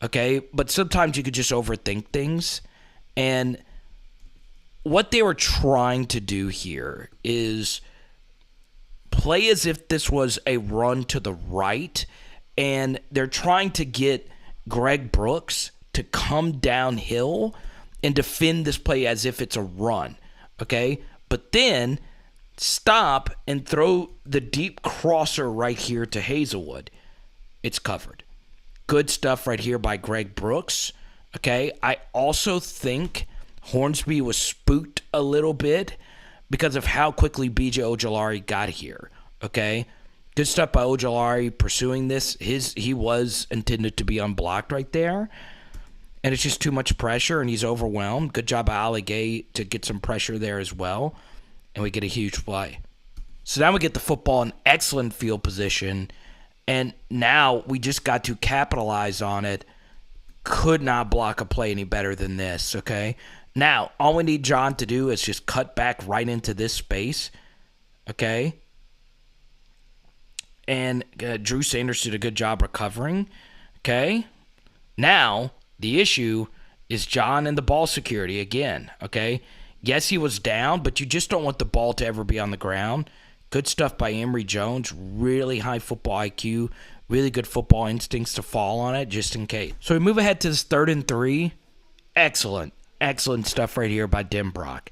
okay? But sometimes you could just overthink things. And what they were trying to do here is play as if this was a run to the right, and they're trying to get Greg Brooks to come downhill and defend this play as if it's a run, okay? But then stop and throw the deep crosser right here to Hazelwood. It's covered. Good stuff right here by Greg Brooks, okay? I also think Hornsby was spooked a little bit because of how quickly B.J. Ojolari got here, okay? Good stuff by Ojolari pursuing this. He was intended to be unblocked right there. And it's just too much pressure, and he's overwhelmed. Good job by Ali Gay to get some pressure there as well. And we get a huge play. So now we get the football in excellent field position. And now we just got to capitalize on it. Could not block a play any better than this, okay? Now, all we need John to do is just cut back right into this space, okay? And Drew Sanders did a good job recovering, okay? Now, the issue is John and the ball security again, okay? Yes, he was down, but you just don't want the ball to ever be on the ground. Good stuff by Emory Jones. Really high football IQ. Really good football instincts to fall on it just in case. So we move ahead to this 3rd and 3. Excellent. Excellent stuff right here by Denbrock.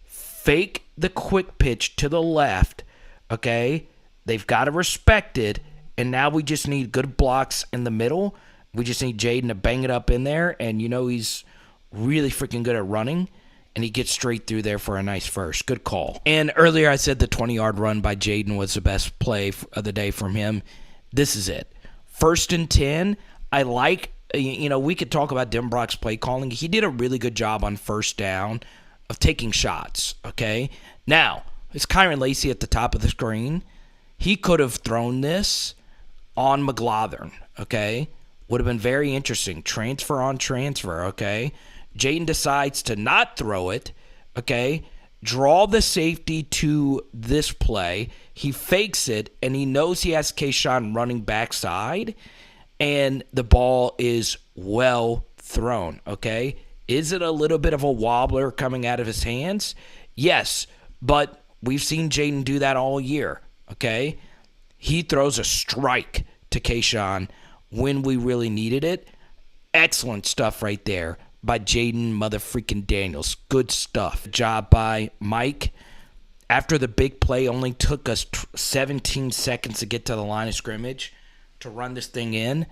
Fake the quick pitch to the left, okay? They've got to respect it, and now we just need good blocks in the middle. We just need Jayden to bang it up in there, and he's really freaking good at running, and he gets straight through there for a nice first. Good call. And earlier I said the 20-yard run by Jayden was the best play of the day from him. This is it. 1st and 10. I like, we could talk about Denbrock's play calling. He did a really good job on 1st down of taking shots, okay? Now, it's Kyron Lacey at the top of the screen. He could have thrown this on McLaughlin, okay? Would have been very interesting. Transfer on transfer, okay? Jayden decides to not throw it, okay? Draw the safety to this play. He fakes it, and he knows he has Kayshawn running backside, and the ball is well thrown, okay? Is it a little bit of a wobbler coming out of his hands? Yes, but we've seen Jayden do that all year, okay? He throws a strike to Kayshawn when we really needed it. Excellent stuff right there by Jayden motherfreaking Daniels. Good stuff. Job by Mike. After the big play, only took us 17 seconds to get to the line of scrimmage to run this thing in.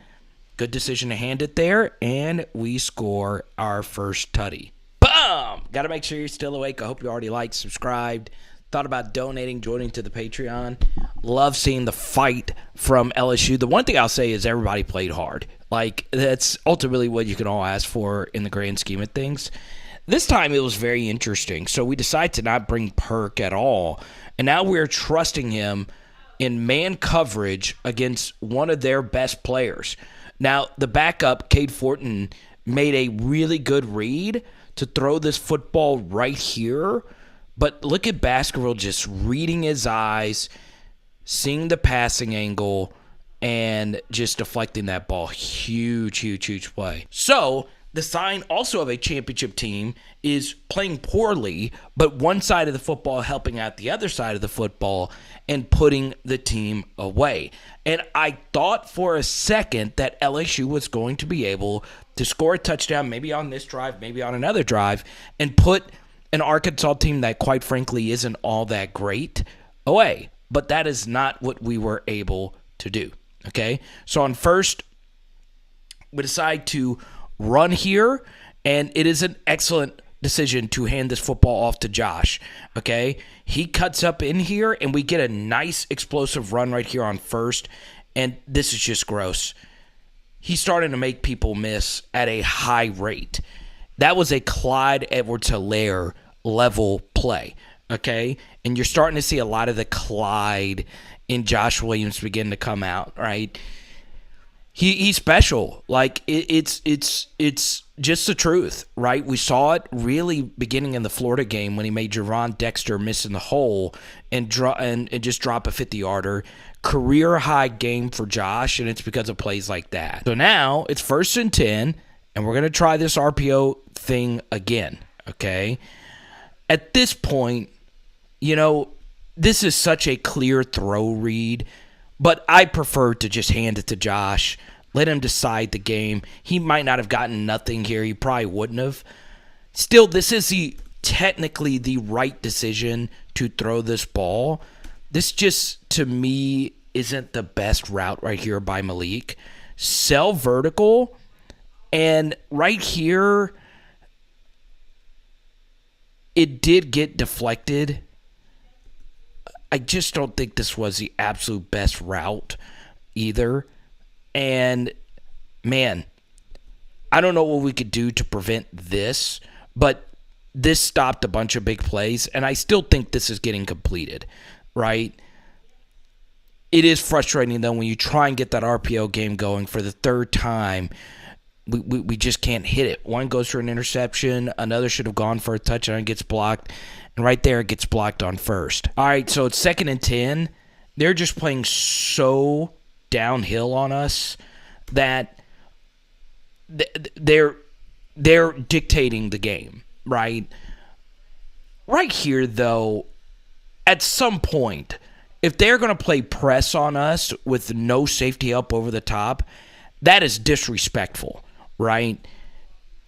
Good decision to hand it there, and we score our first tutty. Boom! Got to make sure you're still awake. I hope you already liked, subscribed, thought about donating, joining to the Patreon. Love seeing the fight from LSU. The one thing I'll say is everybody played hard. Like, that's ultimately what you can all ask for in the grand scheme of things. This time it was very interesting. So we decided to not bring Perk at all, and now we're trusting him in man coverage against one of their best players. Now, the backup, Cade Fortin, made a really good read to throw this football right here. But look at Baskerville just reading his eyes, seeing the passing angle, and just deflecting that ball. Huge, huge, huge play. So the sign also of a championship team is playing poorly, but one side of the football helping out the other side of the football and putting the team away. And I thought for a second that LSU was going to be able to score a touchdown, maybe on this drive, maybe on another drive, and put an Arkansas team that, quite frankly, isn't all that great away. But that is not what we were able to do. Okay? So on first, we decide to run here, and it is an excellent decision to hand this football off to Josh. Okay? He cuts up in here, and we get a nice explosive run right here on first, and this is just gross. He's starting to make people miss at a high rate. That was a Clyde Edwards-Helaire level play, okay? And you're starting to see a lot of the Clyde in Josh Williams begin to come out, right? He's special. Like, it's just the truth, right? We saw it really beginning in the Florida game when he made Javon Dexter miss in the hole and just drop a 50-yarder. Career high game for Josh, and it's because of plays like that. So now it's 1st and 10, and we're going to try this RPO thing again, okay? At this point, you know, this is such a clear throw read, but I prefer to just hand it to Josh, let him decide the game. He might not have gotten nothing here. He probably wouldn't have. Still, this is technically the right decision to throw this ball. This just, to me, isn't the best route right here by Malik. Sell vertical, and right here, it did get deflected. I just don't think this was the absolute best route either. And, man, I don't know what we could do to prevent this, but this stopped a bunch of big plays, and I still think this is getting completed, right? It is frustrating, though, when you try and get that RPO game going for the third time. We just can't hit it. One goes for an interception. Another should have gone for a touchdown and gets blocked. And right there, it gets blocked on first. All right, so it's 2nd and 10. They're just playing so downhill on us that they're dictating the game, right? Right here, though, at some point, if they're going to play press on us with no safety help over the top, that is disrespectful, right?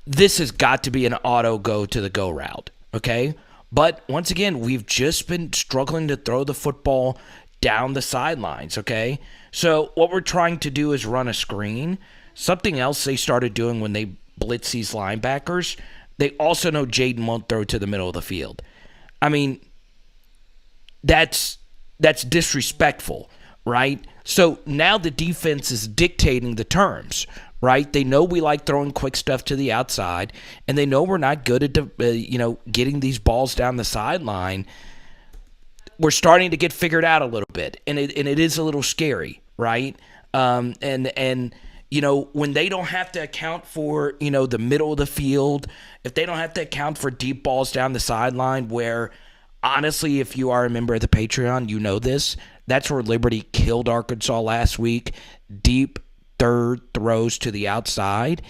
This has got to be an auto go to the go route, okay? But once again, we've just been struggling to throw the football down the sidelines, okay? So what we're trying to do is run a screen. Something else they started doing when they blitz these linebackers, they also know Jayden won't throw to the middle of the field. I mean, that's disrespectful, right? So now the defense is dictating the terms, right? They know we like throwing quick stuff to the outside, and they know we're not good at getting these balls down the sideline. We're starting to get figured out a little bit, and it is a little scary, right? And when they don't have to account for the middle of the field, if they don't have to account for deep balls down the sideline, where honestly, if you are a member of the Patreon, you know this. That's where Liberty killed Arkansas last week. Deep third throws to the outside.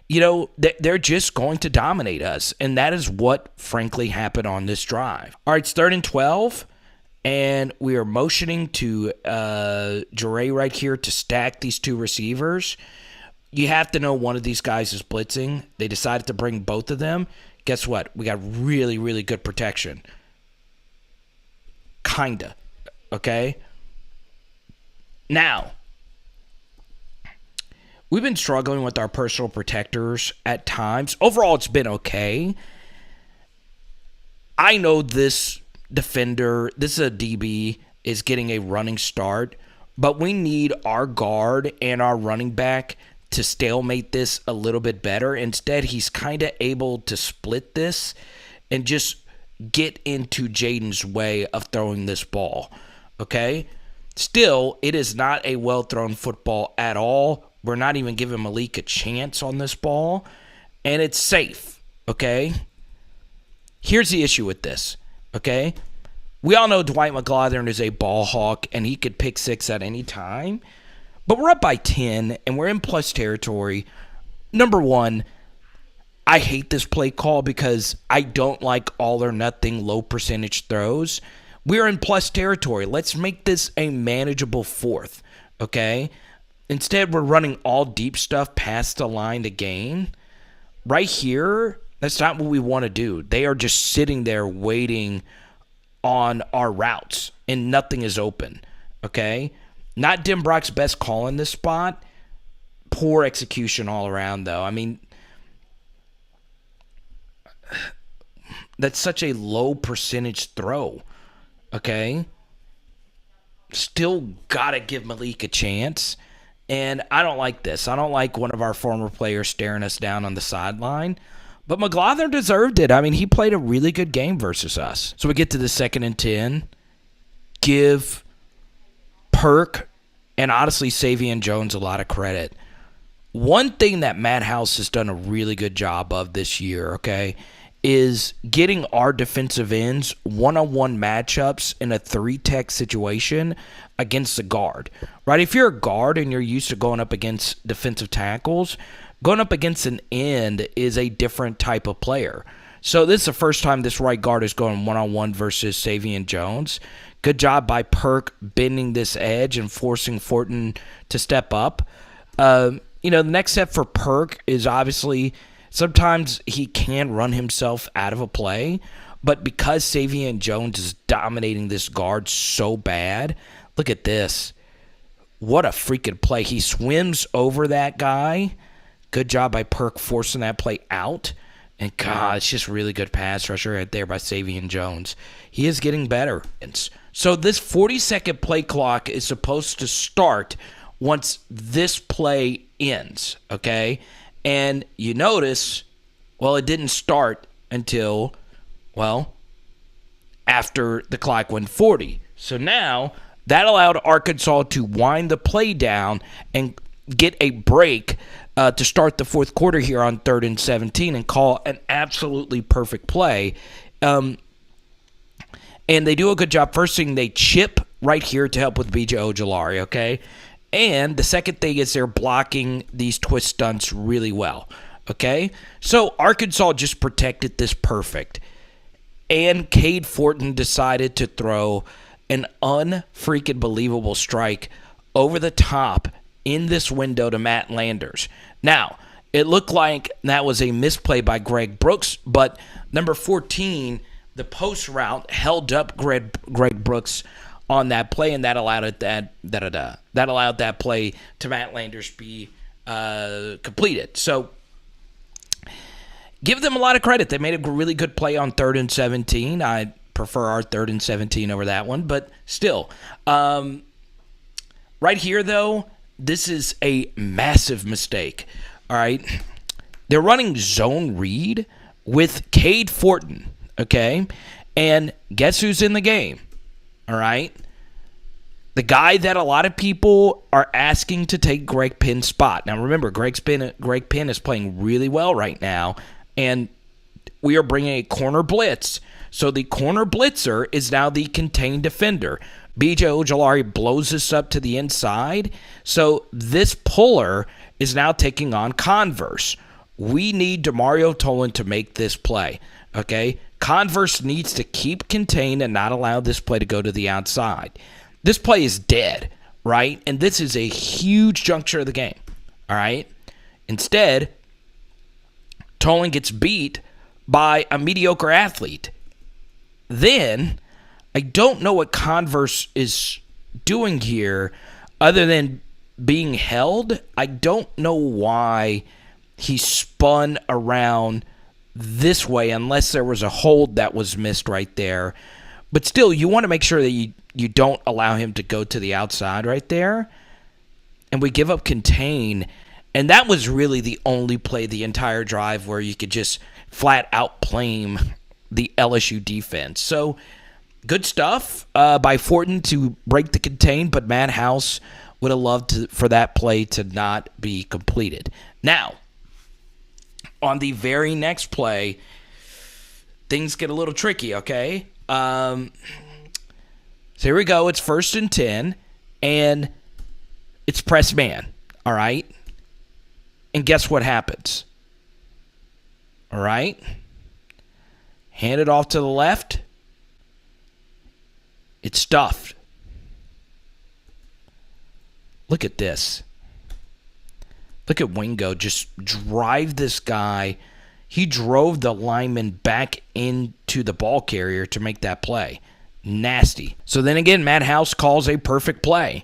They're just going to dominate us. And that is what, frankly, happened on this drive. All right, it's 3rd and 12. And we are motioning to Jure right here to stack these two receivers. You have to know one of these guys is blitzing. They decided to bring both of them. Guess what? We got really, really good protection. Kinda. Okay? Now, we've been struggling with our personal protectors at times. Overall, it's been okay. I know this defender, this is a DB, is getting a running start, but we need our guard and our running back to stalemate this a little bit better. Instead, he's kind of able to split this and just get into Jayden's way of throwing this ball, okay? Still, it is not a well-thrown football at all. We're not even giving Malik a chance on this ball, and it's safe, okay? Here's the issue with this, okay? We all know Dwight McGlothern is a ball hawk, and he could pick six at any time, but we're up by 10, and we're in plus territory. Number one, I hate this play call because I don't like all or nothing low percentage throws. We're in plus territory. Let's make this a manageable fourth, okay? Instead, we're running all deep stuff past the line to gain. Right here, that's not what we want to do. They are just sitting there waiting on our routes, and nothing is open, okay? Not Denbrock's best call in this spot. Poor execution all around, though. I mean, that's such a low percentage throw, okay? Still got to give Malik a chance. And I don't like this. I don't like one of our former players staring us down on the sideline. But McGlothern deserved it. I mean, he played a really good game versus us. So we get to the 2nd and 10. Give Perk and honestly Savion Jones a lot of credit. One thing that Matt House has done a really good job of this year, okay, is getting our defensive ends one-on-one matchups in a 3-tech situation against the guard, right? If you're a guard and you're used to going up against defensive tackles, going up against an end is a different type of player. So this is the first time this right guard is going one-on-one versus Savion Jones. Good job by Perk bending this edge and forcing Fortin to step up. The next step for Perk is obviously sometimes he can run himself out of a play, but because Savion Jones is dominating this guard so bad, look at this. What a freaking play. He swims over that guy. Good job by Perk forcing that play out. And, God, it's just really good pass rusher right there by Savion Jones. He is getting better. So this 40-second play clock is supposed to start once this play ends, okay? And you notice, it didn't start until, after the clock went 40. So now that allowed Arkansas to wind the play down and get a break to start the fourth quarter here on 3rd and 17 and call an absolutely perfect play. And they do a good job. First thing, they chip right here to help with B.J. Ojolari, okay? And the second thing is they're blocking these twist stunts really well, okay? So Arkansas just protected this perfect. And Cade Fortin decided to throw an unfreaking believable strike over the top in this window to Matt Landers. Now, it looked like that was a misplay by Greg Brooks, but number 14, the post route held up Greg Brooks on that play, and that allowed that play to Matt Landers be completed. So give them a lot of credit. They made a really good play on 3rd and 17. I prefer our 3rd and 17 over that one, but still. Right here, though, this is a massive mistake. All right. They're running zone read with Cade Fortin, okay? And guess who's in the game? All right. The guy that a lot of people are asking to take Greg Penn's spot. Now, remember, Greg Penn is playing really well right now, and we are bringing a corner blitz. So the corner blitzer is now the contained defender. B.J. Ojolari blows this up to the inside. So this puller is now taking on Converse. We need Demario Tolan to make this play, okay? Converse needs to keep contained and not allow this play to go to the outside. This play is dead, right? And this is a huge juncture of the game, all right? Instead, Tolan gets beat by a mediocre athlete. Then, I don't know what Converse is doing here other than being held. I don't know why he spun around this way unless there was a hold that was missed right there. But still, you want to make sure that you don't allow him to go to the outside right there. And we give up contain. And that was really the only play the entire drive where you could just flat out blame the LSU defense. So, good stuff by Fortin to break the contain, but Matt House would have loved for that play to not be completed. Now, on the very next play, things get a little tricky, okay? So here we go. It's 1st and 10, and it's press man, all right? And guess what happens? All right? Hand it off to the left. It's stuffed. Look at this. Look at Wingo just drive this guy. He drove the lineman back into the ball carrier to make that play. Nasty. So then again, Matt House calls a perfect play.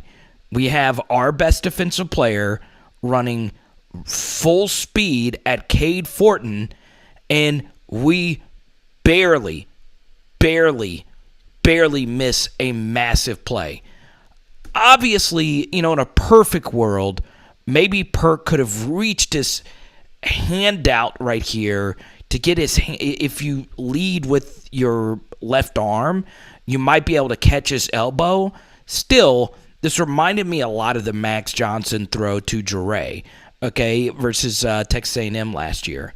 We have our best defensive player running full speed at Cade Fortin, and we barely miss a massive play. Obviously, in a perfect world, maybe Perk could have reached his hand out right here to get his hand. If you lead with your left arm, you might be able to catch his elbow. Still, this reminded me a lot of the Max Johnson throw to Jure, okay, versus Texas A&M last year.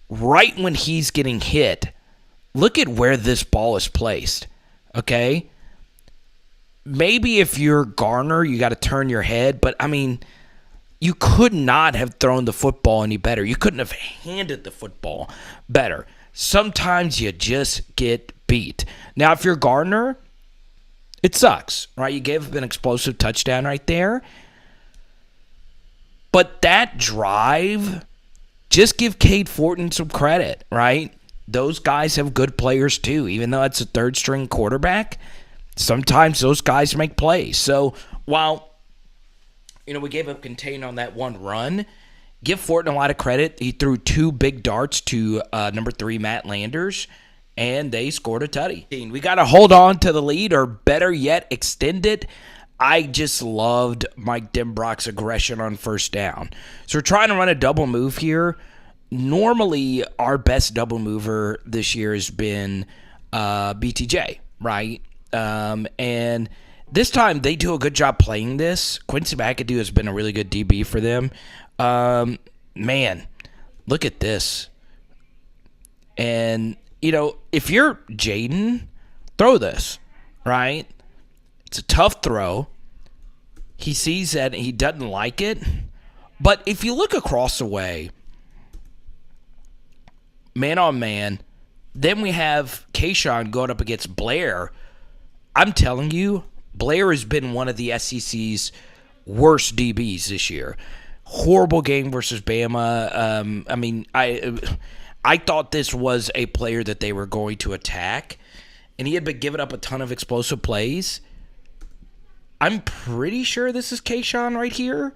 Right when he's getting hit, look at where this ball is placed, okay? Maybe if you're Garner, you got to turn your head, but, you could not have thrown the football any better. You couldn't have handed the football better. Sometimes you just get beat. Now, if you're Gardner, it sucks, right? You gave up an explosive touchdown right there. But that drive, just give Cade Fortin some credit, right? Those guys have good players too. Even though it's a third-string quarterback, sometimes those guys make plays. So while we gave up contain on that one run, give Fortin a lot of credit. He threw 2 big darts to number 3 Matt Landers, and they scored a tutty. We got to hold on to the lead, or better yet, extend it. I just loved Mike Denbrock's aggression on first down. So we're trying to run a double move here. Normally, our best double mover this year has been BTJ, right? And this time, they do a good job playing this. Quincy McAdoo has been a really good DB for them. Man, look at this. And, if you're Jayden, throw this, right? It's a tough throw. He sees that and he doesn't like it. But if you look across the way, man on man, then we have Kayshawn going up against Blair. I'm telling you, Blair has been one of the SEC's worst DBs this year. Horrible game versus Bama. I thought this was a player that they were going to attack, and he had been giving up a ton of explosive plays. I'm pretty sure this is Kayshawn right here.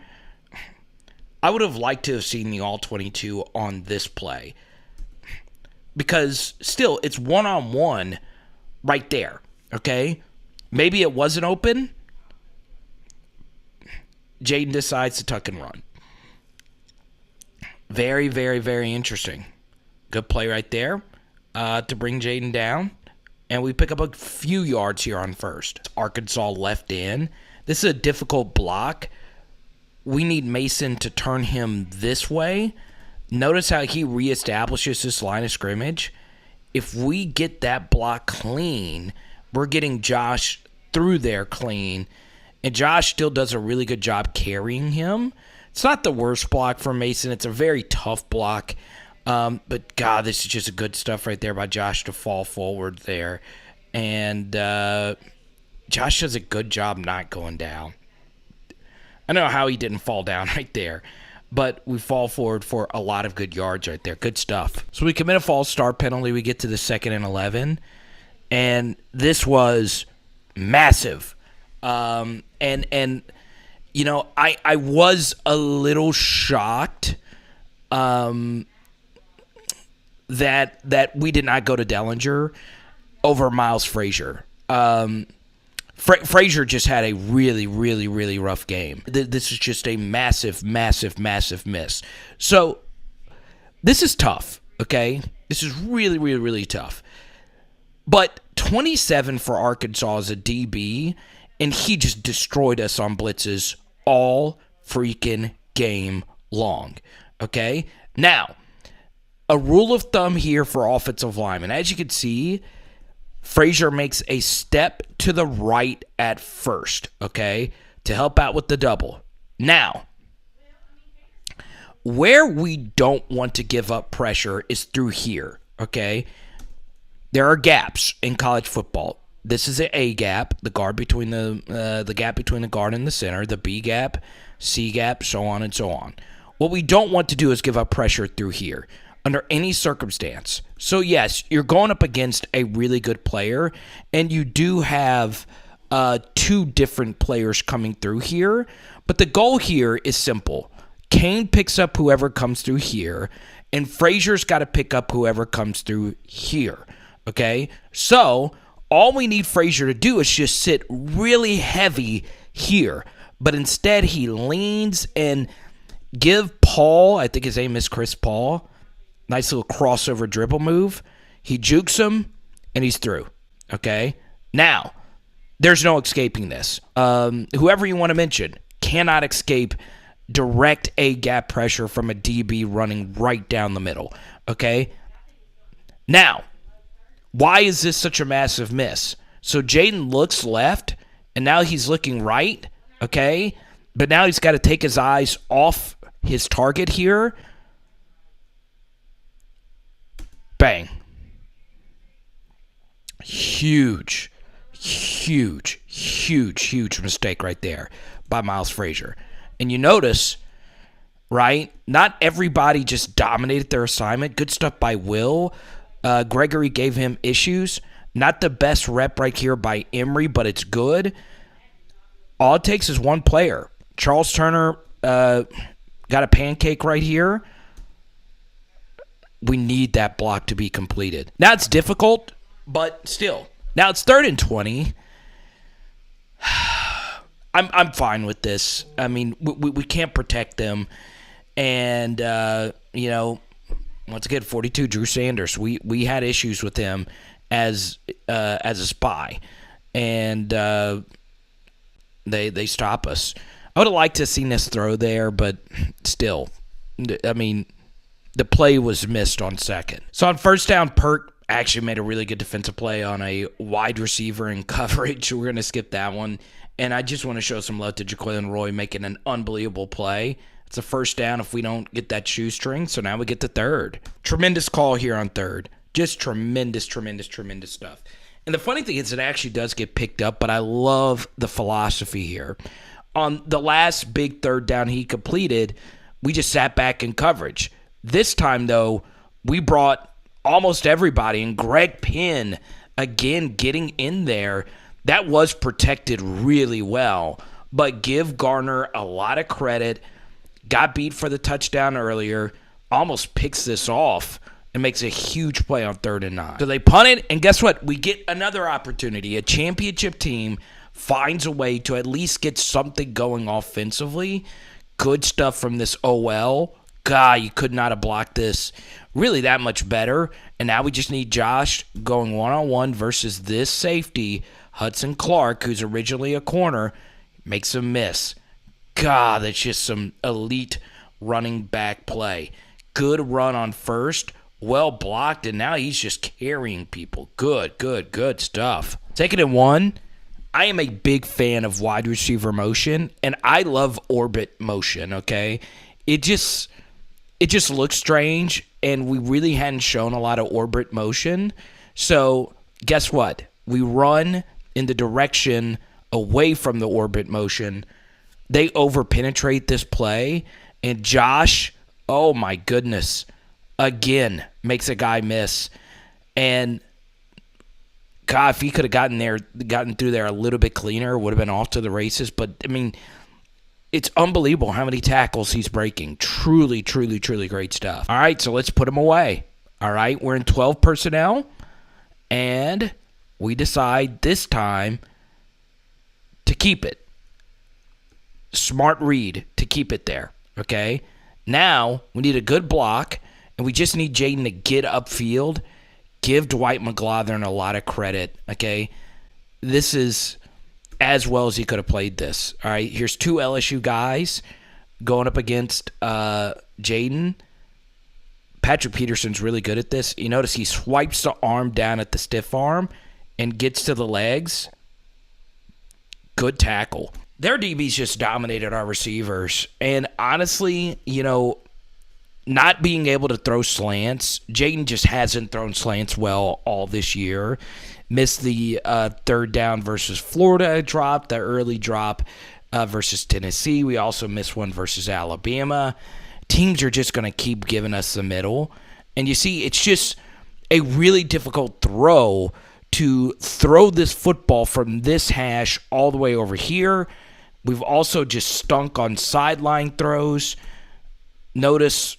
I would have liked to have seen the All-22 on this play, because still, it's one-on-one right there, okay? Maybe it wasn't open. Jayden decides to tuck and run. Very, very, very interesting. Good play right there to bring Jayden down. And we pick up a few yards here on first. Arkansas left in. This is a difficult block. We need Mason to turn him this way. Notice how he reestablishes this line of scrimmage. If we get that block clean, we're getting Josh through there clean. And Josh still does a really good job carrying him. It's not the worst block for Mason. It's a very tough block. But, God, this is just a good stuff right there by Josh to fall forward there. And Josh does a good job not going down. I don't know how he didn't fall down right there. But we fall forward for a lot of good yards right there. Good stuff. So we commit a false start penalty. We get to the 2nd and 11. And this was massive. And I was a little shocked that we did not go to Dellinger over Miles Frazier. Frazier just had a really, really, really rough game. This is just a massive, massive, massive miss. So this is tough, okay? This is really, really, really tough. But 27 for Arkansas as a DB, and he just destroyed us on blitzes all freaking game long, okay? Now, a rule of thumb here for offensive linemen. As you can see, Frazier makes a step to the right at first, okay, to help out with the double. Now, where we don't want to give up pressure is through here, okay? There are gaps in college football. This is an A gap, the gap between the guard and the center, the B gap, C gap, so on and so on. What we don't want to do is give up pressure through here under any circumstance. So yes, you're going up against a really good player, and you do have two different players coming through here, but the goal here is simple. Kane picks up whoever comes through here, and Frazier's got to pick up whoever comes through here, okay? So all we need Frazier to do is just sit really heavy here, but instead he leans and give Paul, I think his name is Chris Paul, nice little crossover dribble move. He jukes him, and he's through, okay? Now, there's no escaping this. Whoever you want to mention cannot escape direct A-gap pressure from a DB running right down the middle, okay? Now, why is this such a massive miss? So Jayden looks left, and now he's looking right, okay? But now he's got to take his eyes off his target here. Bang. Huge, huge, huge, huge mistake right there by Miles Frazier. And you notice, right, not everybody just dominated their assignment. Good stuff by Will. Gregory gave him issues. Not the best rep right here by Emery, but it's good. All it takes is one player. Charles Turner got a pancake right here. We need that block to be completed. Now it's difficult, but still. Now it's 3rd and 20. I'm fine with this. I mean, we can't protect them. And, once again, 42, Drew Sanders. We had issues with him as a spy. And they stop us. I would have liked to have seen this throw there, but still. I mean, the play was missed on second. So on first down, Perk actually made a really good defensive play on a wide receiver in coverage. We're going to skip that one. And I just want to show some love to Jaquelin Roy making an unbelievable play. It's a first down if we don't get that shoestring. So now we get to third. Tremendous call here on third. Just tremendous, tremendous, tremendous stuff. And the funny thing is it actually does get picked up, but I love the philosophy here. On the last big third down he completed, we just sat back in coverage. This time, though, we brought almost everybody, and Greg Penn, again, getting in there. That was protected really well, but give Garner a lot of credit. Got beat for the touchdown earlier, almost picks this off, and makes a huge play on 3rd and 9. So they punt it, and guess what? We get another opportunity. A championship team finds a way to at least get something going offensively. Good stuff from this OL. God, you could not have blocked this really that much better. And now we just need Josh going one-on-one versus this safety, Hudson Clark, who's originally a corner, makes a miss. God, that's just some elite running back play. Good run on first, well blocked, and now he's just carrying people. Good stuff. 2nd and 1. I am a big fan of wide receiver motion, and I love orbit motion, okay? It just looks strange, and we really hadn't shown a lot of orbit motion. So guess what? We run in the direction away from the orbit motion. They over-penetrate this play, and Josh, oh my goodness, again, makes a guy miss. And God, if he could have gotten through there a little bit cleaner, would have been off to the races. But, I mean, It's unbelievable how many tackles he's breaking. Truly, truly, truly great stuff. All right, so let's put him away. All right, we're in 12 personnel, and we decide this time to keep it. Smart read to keep it there, okay? Now we need a good block, and we just need Jayden to get upfield. Give Dwight McGlothern a lot of credit, okay? This is as well as he could have played this. All right, here's two LSU guys going up against Jayden. Patrick Peterson's really good at this. You notice he swipes the arm down at the stiff arm and gets to the legs. Good tackle. Their DBs just dominated our receivers. And honestly, not being able to throw slants, Jayden just hasn't thrown slants well all this year. Missed the third down versus Florida drop, the early drop versus Tennessee. We also missed one versus Alabama. Teams are just going to keep giving us the middle. And you see, it's just a really difficult throw to throw this football from this hash all the way over here. We've also just stunk on sideline throws. Notice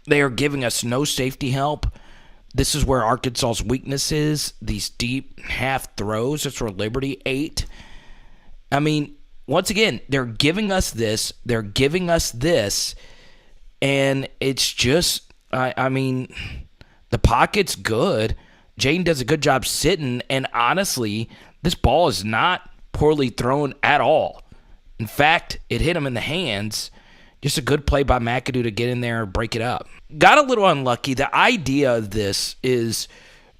they are giving us no safety help. This is where Arkansas's weakness is, these deep half throws. That's where Liberty ate. I mean, once again, they're giving us this. They're giving us this. And it's just, the pocket's good. Jayden does a good job sitting. And honestly, this ball is not poorly thrown at all. In fact, it hit him in the hands. Just a good play by McAdoo to get in there and break it up. Got a little unlucky. The idea of this is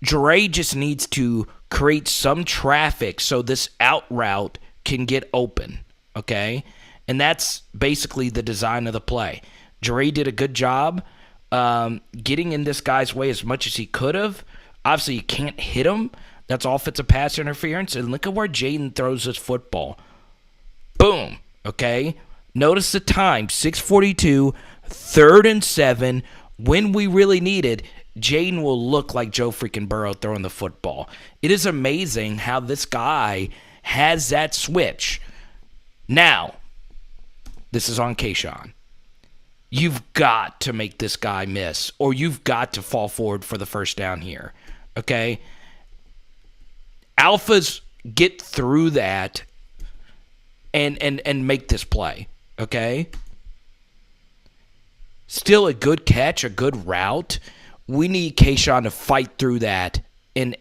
Dre just needs to create some traffic so this out route can get open, okay? And that's basically the design of the play. Dre did a good job getting in this guy's way as much as he could have. Obviously, you can't hit him. That's offensive pass interference. And look at where Jayden throws this football. Boom, okay? Notice the time, 6:42, 3rd and 7. When we really need it, Jayden will look like Joe freaking Burrow throwing the football. It is amazing how this guy has that switch. Now, this is on Kayshawn. You've got to make this guy miss, or you've got to fall forward for the first down here, okay? Alphas get through that and make this play. Okay? Still a good catch, a good route. We need Kayshawn to fight through that and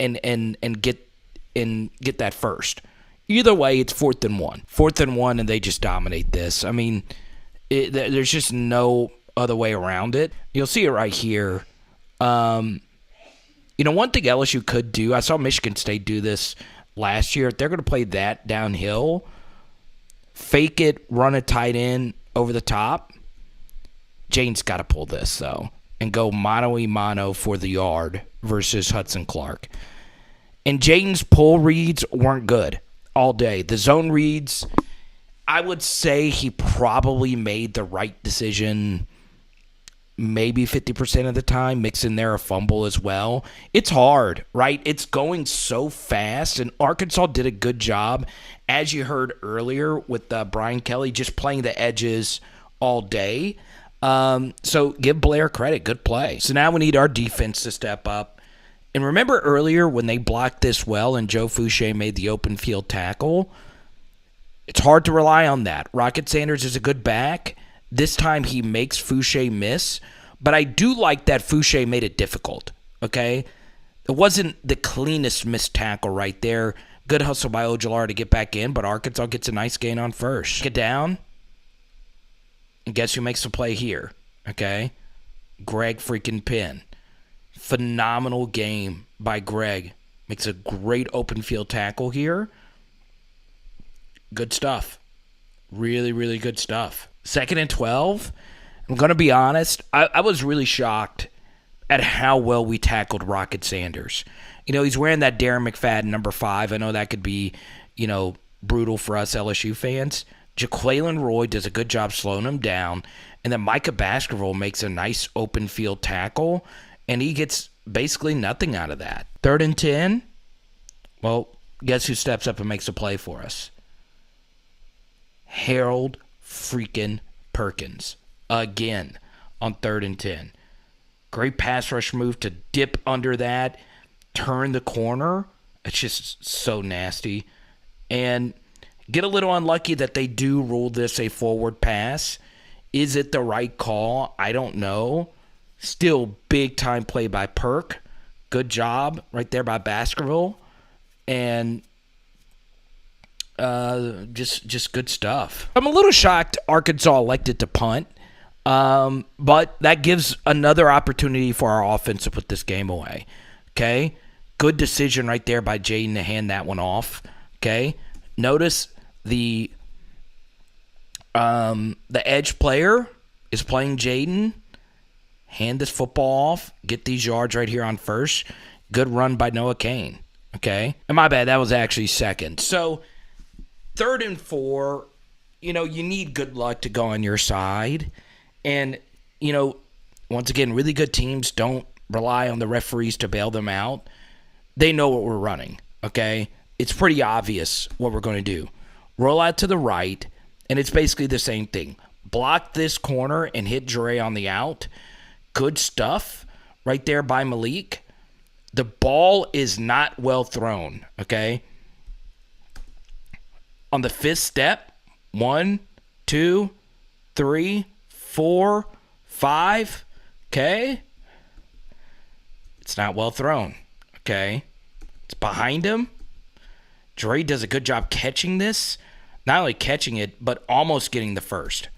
get that first. Either way, it's 4th and 1. 4th and 1, and they just dominate this. I mean, there's just no other way around it. You'll see it right here. One thing LSU could do, I saw Michigan State do this last year. If they're going to play that downhill, fake it, run a tight end over the top. Jayden's got to pull this, though, and go mano-a-mano for the yard versus Hudson Clark. And Jayden's pull reads weren't good all day. The zone reads, I would say he probably made the right decision maybe 50% of the time, mix in there a fumble as well. It's hard, right? It's going so fast, and Arkansas did a good job, as you heard earlier with Brian Kelly, just playing the edges all day. So give Blair credit. Good play. So now we need our defense to step up. And remember earlier when they blocked this well and Joe Fouché made the open field tackle? It's hard to rely on that. Rocket Sanders is a good back. This time he makes Fouché miss, but I do like that Fouché made it difficult, okay? It wasn't the cleanest missed tackle right there. Good hustle by Ojulari to get back in, but Arkansas gets a nice gain on first. Get down, and guess who makes the play here, okay? Greg freaking Penn. Phenomenal game by Greg. Makes a great open field tackle here. Good stuff. Really, really good stuff. 2nd and 12. I'm going to be honest. I was really shocked at how well we tackled Rocket Sanders. He's wearing that Darren McFadden number 5. I know that could be, brutal for us LSU fans. Jaquelin Roy does a good job slowing him down. And then Micah Baskerville makes a nice open field tackle. And he gets basically nothing out of that. 3rd and 10. Well, guess who steps up and makes a play for us? Harold freaking Perkins again on 3rd and 10. Great pass rush move to dip under that, turn the corner. It's just so nasty. And get a little unlucky that they do rule this a forward pass. Is it the right call? I don't know. Still big time play by Perk. Good job right there by Baskerville. And just good stuff. I'm a little shocked Arkansas elected to punt. But that gives another opportunity for our offense to put this game away. Okay? Good decision right there by Jayden to hand that one off. Okay? Notice the edge player is playing Jayden. Hand this football off. Get these yards right here on first. Good run by Noah Cain. Okay? And my bad, that was actually second. So, 3rd and 4, you need good luck to go on your side. And, once again, really good teams don't rely on the referees to bail them out. They know what we're running, okay? It's pretty obvious what we're going to do. Roll out to the right, and it's basically the same thing. Block this corner and hit Dre on the out. Good stuff right there by Malik. The ball is not well thrown, okay? On the 5th step, 1, 2, 3, 4, 5, okay? It's not well thrown, okay? It's behind him. Dre does a good job catching this. Not only catching it, but almost getting the first.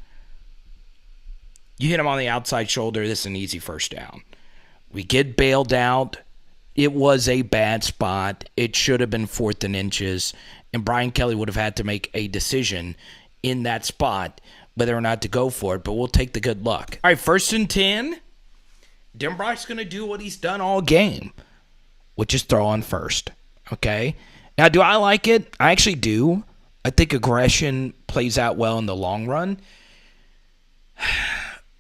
You hit him on the outside shoulder, this is an easy first down. We get bailed out. It was a bad spot. It should have been 4th and inches, and Brian Kelly would have had to make a decision in that spot whether or not to go for it, but we'll take the good luck. All right, 1st and 10. Denbrock's going to do what he's done all game, which is throw on first, okay? Now, do I like it? I actually do. I think aggression plays out well in the long run.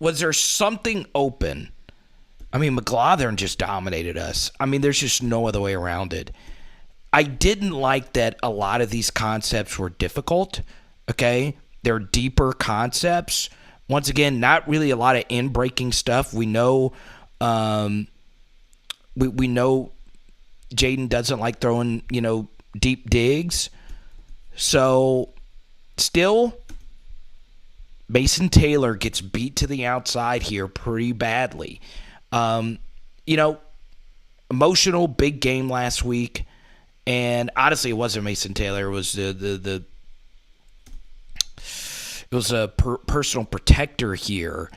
Was there something open? I mean, McLaughlin just dominated us. I mean, there's just no other way around it. I didn't like that a lot of these concepts were difficult, okay? They're deeper concepts. Once again, not really a lot of in-breaking stuff. We know we know Jayden doesn't like throwing, deep digs. So, still, Mason Taylor gets beat to the outside here pretty badly. Emotional, big game last week. And honestly, it wasn't Mason Taylor. It was it was a personal protector here.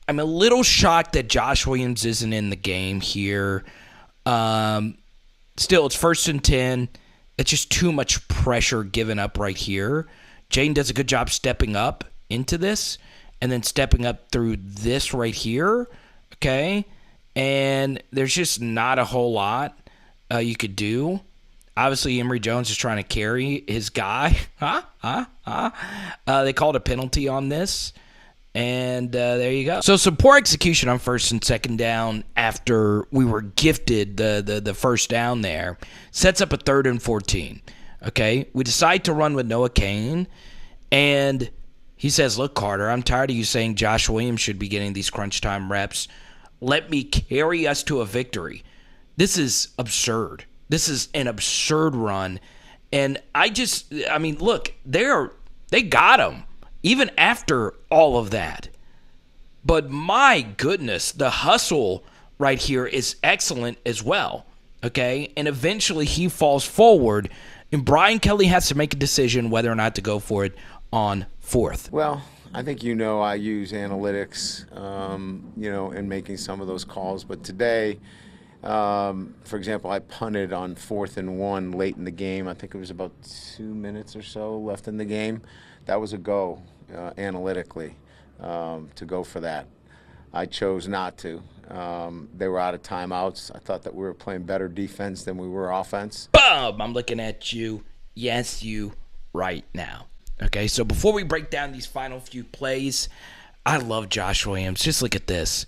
I'm a little shocked that Josh Williams isn't in the game here. Still, it's 1st and 10. It's just too much pressure given up right here. Jayden does a good job stepping up into this and then stepping up through this right here, okay? And there's just not a whole lot you could do. Obviously, Emory Jones is trying to carry his guy. They called a penalty on this, and there you go. So some poor execution on 1st and 2nd down after we were gifted the first down there. Sets up a 3rd and 14. Okay, we decide to run with Noah Cain, and he says, look, Carter, I'm tired of you saying Josh Williams should be getting these crunch time reps. Let me carry us to a victory. This is absurd. This is an absurd run. And look, they got him, even after all of that. But my goodness, the hustle right here is excellent as well. Okay, and eventually he falls forward, and Brian Kelly has to make a decision whether or not to go for it on 4th. Well, I think I use analytics, in making some of those calls. But today, for example, I punted on 4th and 1 late in the game. I think it was about 2 minutes or so left in the game. That was a go, analytically, to go for that. I chose not to. They were out of timeouts. I thought that we were playing better defense than we were offense. Boom! I'm looking at you. Yes, you right now. Okay, so before we break down these final few plays, I love Josh Williams. Just look at this.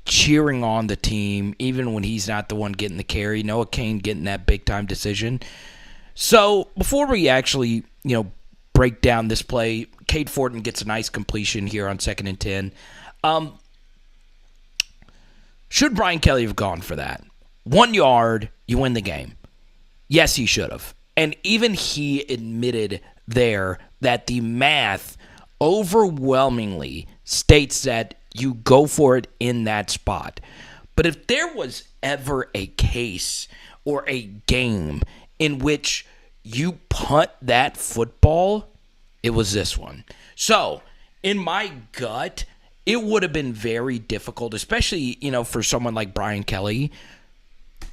Cheering on the team, even when he's not the one getting the carry. Noah Cain getting that big-time decision. So before we actually break down this play. Cade Fortin gets a nice completion here on 2nd and 10. Should Brian Kelly have gone for that? 1 yard, you win the game. Yes, he should have. And even he admitted there that the math overwhelmingly states that you go for it in that spot. But if there was ever a case or a game in which you punt that football, it was this one. So, in my gut, it would have been very difficult, especially, for someone like Brian Kelly.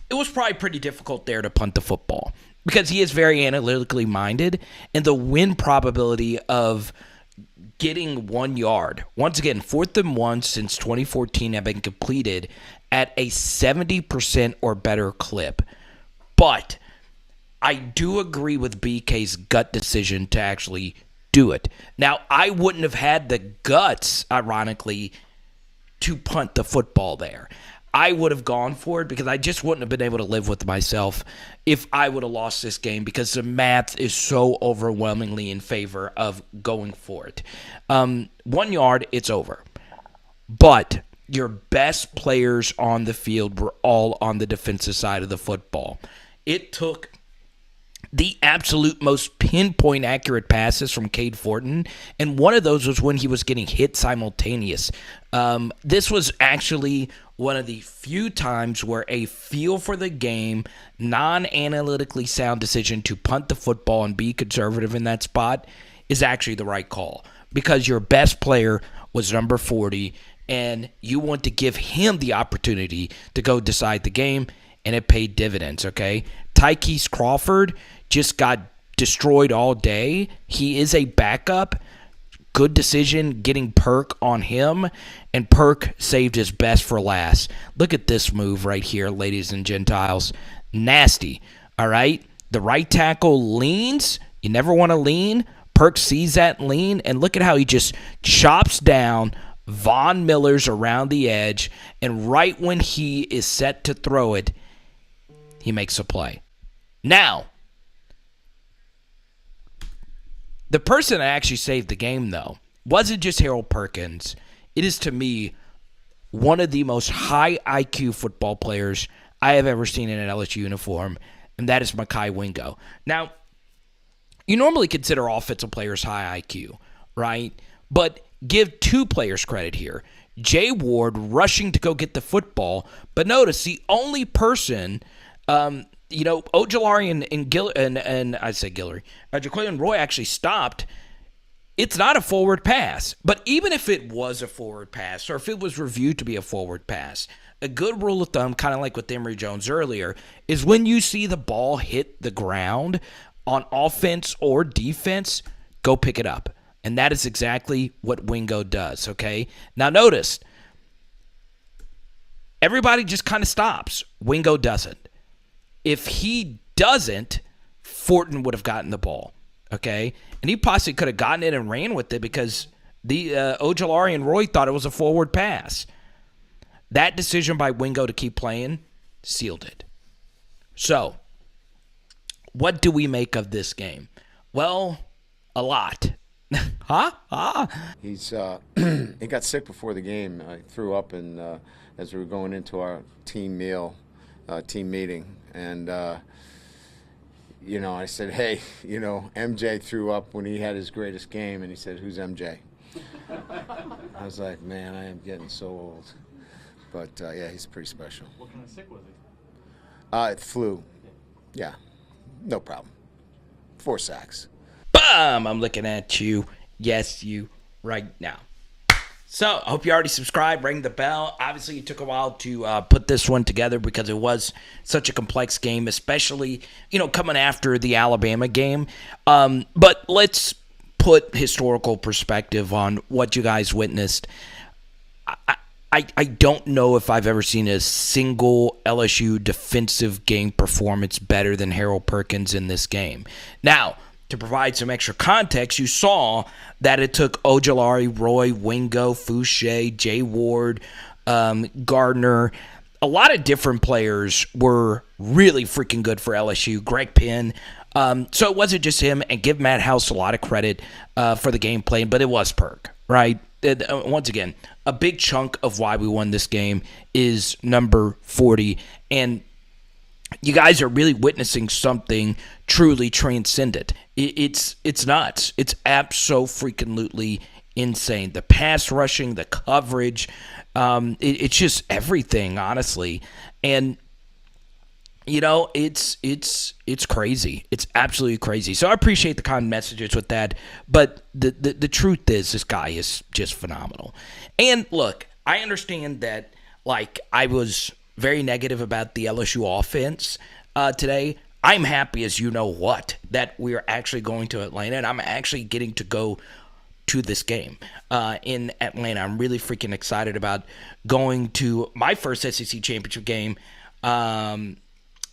It was probably pretty difficult there to punt the football because he is very analytically minded, and the win probability of getting 1 yard, once again, 4th and 1 since 2014 have been completed at a 70% or better clip. But I do agree with BK's gut decision to actually do it. Now, I wouldn't have had the guts, ironically, to punt the football there. I would have gone for it because I just wouldn't have been able to live with myself if I would have lost this game because the math is so overwhelmingly in favor of going for it. 1 yard, it's over. But your best players on the field were all on the defensive side of the football. It took the absolute most pinpoint accurate passes from Cade Fortin, and one of those was when he was getting hit simultaneous. This was actually one of the few times where a feel for the game, non-analytically sound decision to punt the football and be conservative in that spot is actually the right call because your best player was number 40, and you want to give him the opportunity to go decide the game, and it paid dividends, okay? Tykees Crawford just got destroyed all day. He is a backup. Good decision getting Perk on him, and Perk saved his best for last. Look at this move right here, ladies and Gentiles. Nasty, all right? The right tackle leans. You never want to lean. Perk sees that lean, and look at how he just chops down Von Miller's around the edge, and right when he is set to throw it, he makes a play. Now, the person that actually saved the game, though, wasn't just Harold Perkins. It is, to me, one of the most high IQ football players I have ever seen in an LSU uniform, and that is Mekhi Wingo. Now, you normally consider offensive players high IQ, right? But give two players credit here. Jay Ward rushing to go get the football, but notice the only person, Ojulari and I say Guillory, Jaquelin Roy actually stopped. It's not a forward pass, but even if it was a forward pass, or if it was reviewed to be a forward pass, a good rule of thumb, kind of like with Emory Jones earlier, is when you see the ball hit the ground on offense or defense, go pick it up. And that is exactly what Wingo does, okay? Now notice, everybody just kind of stops. Wingo doesn't. If he doesn't, Fortin would have gotten the ball, okay? And he possibly could have gotten it and ran with it because the Ojulari and Roy thought it was a forward pass. That decision by Wingo to keep playing sealed it. So, what do we make of this game? Well, a lot. He's he got sick before the game. I threw up as we were going into our team meeting, and I said, hey, MJ threw up when he had his greatest game, and he said, who's MJ? I was like, man, I am getting so old. But yeah, he's pretty special. What kind of sick was he? Flu. Yeah, no problem. 4 sacks. Bam! I'm looking at you. Yes, you right now. So, I hope you already subscribed, rang the bell. Obviously, it took a while to put this one together because it was such a complex game, especially, coming after the Alabama game. But let's put historical perspective on what you guys witnessed. I don't know if I've ever seen a single LSU defensive game performance better than Harold Perkins in this game. Now, to provide some extra context, you saw that it took Ojulari, Roy, Wingo, Fouché, Jay Ward, Gardner. A lot of different players were really freaking good for LSU. Greg Penn. So it wasn't just him, and give Matt House a lot of credit for the game plan, but it was Perk, right? Once again, a big chunk of why we won this game is number 40, and you guys are really witnessing something truly transcendent. It's nuts. It's abso-freaking-lutely insane. The pass rushing, the coverage, it's just everything, honestly. And it's crazy. It's absolutely crazy. So I appreciate the kind messages with that. But the truth is, this guy is just phenomenal. And look, I understand that, I was very negative about the LSU offense today. I'm happy as you know what, that we're actually going to Atlanta, and I'm actually getting to go to this game in Atlanta. I'm really freaking excited about going to my first SEC championship game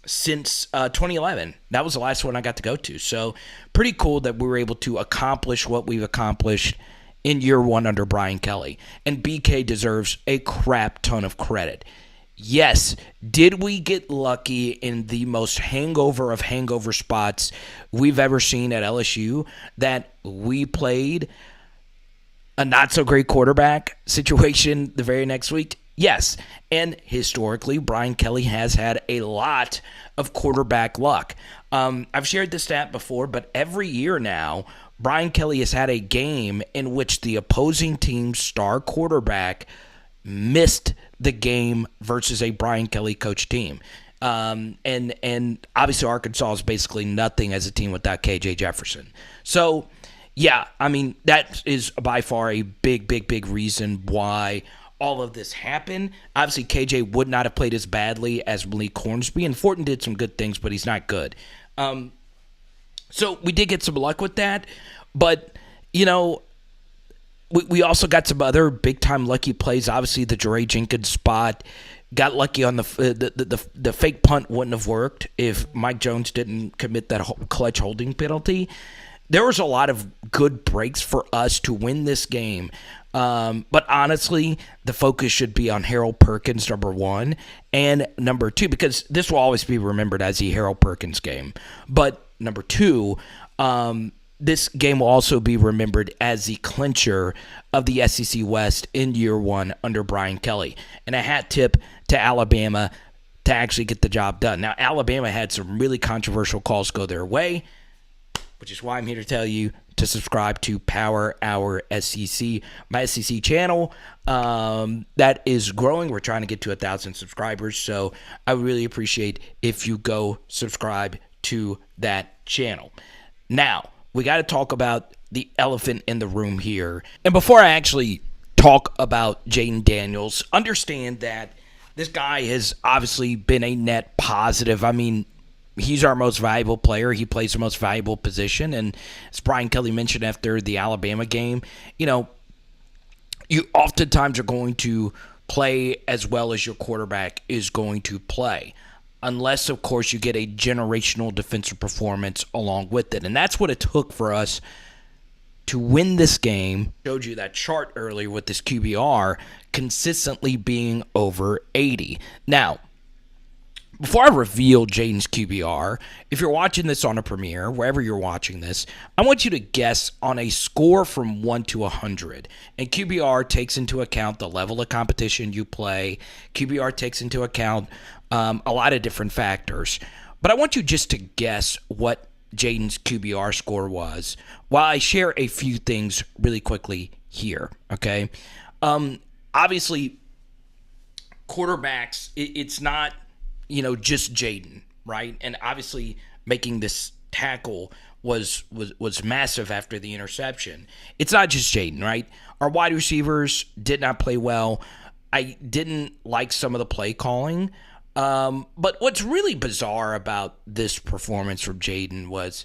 since 2011. That was the last one I got to go to. So pretty cool that we were able to accomplish what we've accomplished in year one under Brian Kelly. And BK deserves a crap ton of credit. Yes, did we get lucky in the most hangover of hangover spots we've ever seen at LSU, that we played a not-so-great quarterback situation the very next week? Yes, and historically, Brian Kelly has had a lot of quarterback luck. I've shared this stat before, but every year now, Brian Kelly has had a game in which the opposing team's star quarterback missed the game versus a Brian Kelly coach team. And obviously Arkansas is basically nothing as a team without KJ Jefferson. So, yeah, I mean, that is by far a big reason why all of this happened. Obviously, KJ would not have played as badly as Malik Hornsby, and Fortin did some good things, but he's not good. So we did get some luck with that, but, we also got some other big-time lucky plays. Obviously, the Jeray Jenkins spot. Got lucky on the fake punt wouldn't have worked if Mike Jones didn't commit that clutch holding penalty. There was a lot of good breaks for us to win this game. But honestly, the focus should be on Harold Perkins, number one, and number two, because this will always be remembered as the Harold Perkins game. But number two, this game will also be remembered as the clincher of the SEC West in year one under Brian Kelly. And a hat tip to Alabama to actually get the job done. Now, Alabama had some really controversial calls go their way, which is why I'm here to tell you to subscribe to Power Hour SEC, my SEC channel. That is growing. We're trying to get to 1,000 subscribers, so I would really appreciate if you go subscribe to that channel. Now, we got to talk about the elephant in the room here. And before I actually talk about Jayden Daniels, understand that this guy has obviously been a net positive. I mean, he's our most valuable player. He plays the most valuable position. And as Brian Kelly mentioned after the Alabama game, you oftentimes are going to play as well as your quarterback is going to play. Unless, of course, you get a generational defensive performance along with it. And that's what it took for us to win this game. Showed you that chart earlier with this QBR consistently being over 80. Now, before I reveal Jayden's QBR, if you're watching this on a premiere, wherever you're watching this, I want you to guess on a score from 1 to 100. And QBR takes into account the level of competition you play. QBR takes into account a lot of different factors. But I want you just to guess what Jayden's QBR score was while I share a few things really quickly here, okay? Obviously, quarterbacks, it's not just Jayden, right? And obviously making this tackle was massive after the interception. It's not just Jayden, right? Our wide receivers did not play well. I didn't like some of the play calling. But what's really bizarre about this performance from Jayden was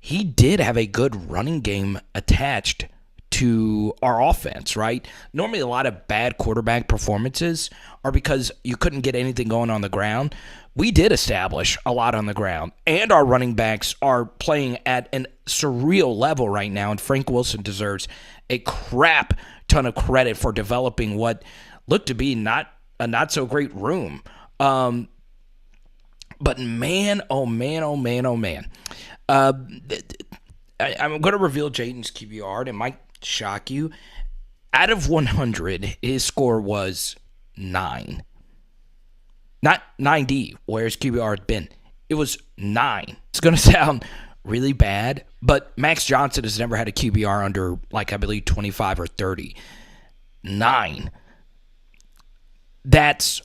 he did have a good running game attached to our offense, right? Normally a lot of bad quarterback performances are because you couldn't get anything going on the ground. We did establish a lot on the ground, and our running backs are playing at an surreal level right now, and Frank Wilson deserves a crap ton of credit for developing what looked to be not so great room. But man, oh man. I'm going to reveal Jayden's QBR, and it might shock you. Out of 100, his score was 9. Not 90, where his QBR had been. It was 9. It's going to sound really bad, but Max Johnson has never had a QBR under, like, I believe 25 or 30. 9. That's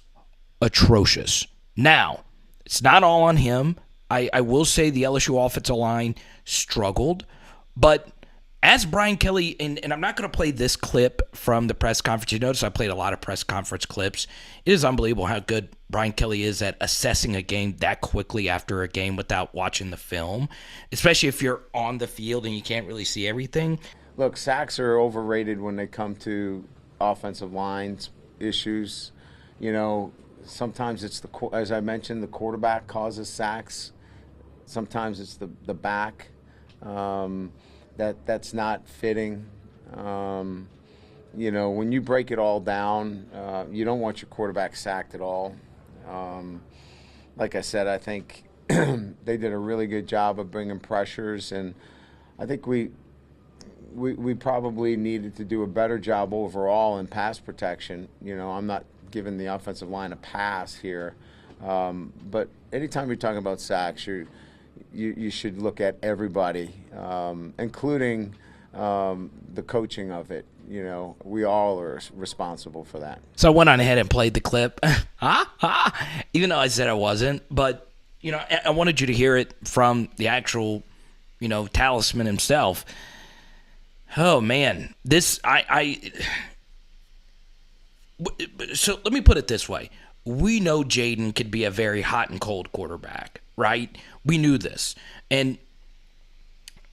atrocious. Now, it's not all on him. I will say the LSU offensive line struggled, but as Brian Kelly, and I'm not going to play this clip from the press conference. You notice I played a lot of press conference clips. It is unbelievable how good Brian Kelly is at assessing a game that quickly after a game without watching the film, especially if you're on the field and you can't really see everything. Look, sacks are overrated when they come to offensive lines issues. You know, sometimes it's as I mentioned, the quarterback causes sacks. Sometimes it's the back. That's not fitting. You know, when you break it all down, you don't want your quarterback sacked at all. Like I said, I think they did a really good job of bringing pressures, and I think we probably needed to do a better job overall in pass protection. You know, I'm not giving the offensive line a pass here, but anytime you're talking about sacks, you should look at everybody, including the coaching of it. You know, we all are responsible for that. So I went on ahead and played the clip, even though I said I wasn't. But, you know, I wanted you to hear it from the actual, you know, talisman himself. Oh, man. So let me put it this way. We know Jayden could be a very hot and cold quarterback, right? We knew this. And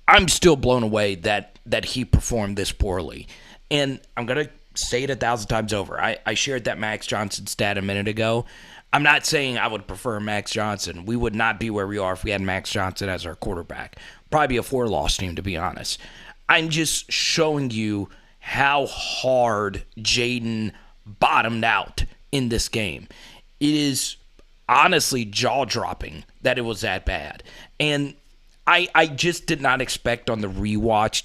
I'm still blown away that he performed this poorly. And I'm going to say it 1,000 times over. I shared that Max Johnson stat a minute ago. I'm not saying I would prefer Max Johnson. We would not be where we are if we had Max Johnson as our quarterback. Probably be a 4-loss team, to be honest. I'm just showing you how hard Jayden bottomed out in this game. It is honestly jaw-dropping that it was that bad. And I just did not expect on the rewatch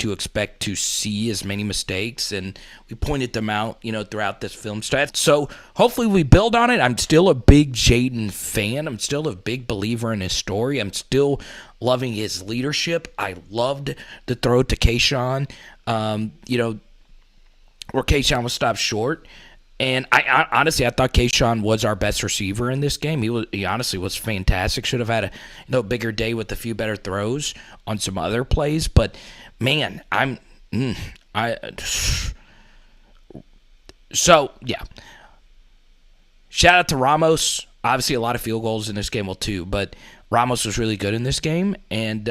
to see as many mistakes, and we pointed them out, you know, throughout this film stretch. So hopefully we build on it. I'm still a big Jayden fan. I'm still a big believer in his story. I'm still loving his leadership. I loved the throw to Kayshawn, you know, where Kayshawn was stopped short. And I honestly thought Kayshawn was our best receiver in this game. He honestly was fantastic. Should have had a bigger day with a few better throws on some other plays. But man, so yeah. Shout out to Ramos. Obviously, a lot of field goals in this game, too. But Ramos was really good in this game, and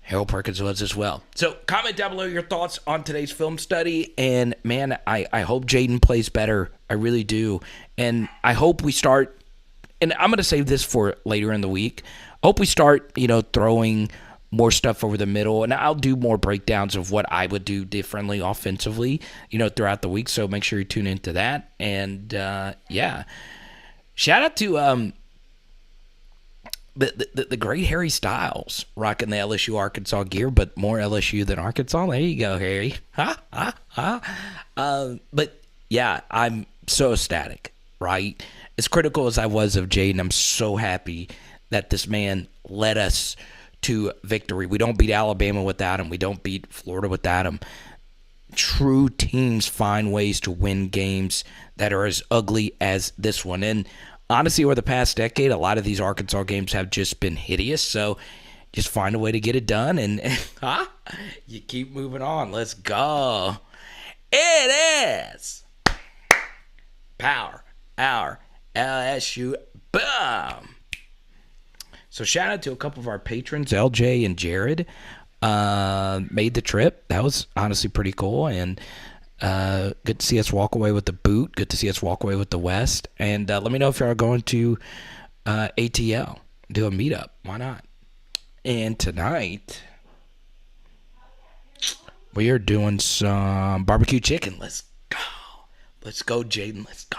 Harold Perkins was as well. So comment down below your thoughts on today's film study. And, man, I hope Jayden plays better. I really do. And I hope we start – and I'm going to save this for later in the week. I hope we start, you know, throwing more stuff over the middle. And I'll do more breakdowns of what I would do differently offensively, you know, throughout the week. So make sure you tune into that. And, yeah. Shout out to the great Harry Styles rocking the LSU Arkansas gear, but more LSU than Arkansas. There you go, Harry. But yeah, I'm so ecstatic, right? As critical as I was of Jayden, I'm so happy that this man led us to victory. We don't beat Alabama without him. We don't beat Florida without him. True teams find ways to win games that are as ugly as this one. And honestly, over the past decade, a lot of these Arkansas games have just been hideous. So just find a way to get it done, and you keep moving on. Let's go. It is Power Hour LSU. Boom. So shout out to a couple of our patrons, LJ and Jared. Made the trip. That was honestly pretty cool, and good to see us walk away with the boot. Good to see us walk away with the West. And let me know if you are going to ATL, do a meetup. Why not? And tonight we are doing some barbecue chicken. Let's go. Let's go, Jayden. Let's go.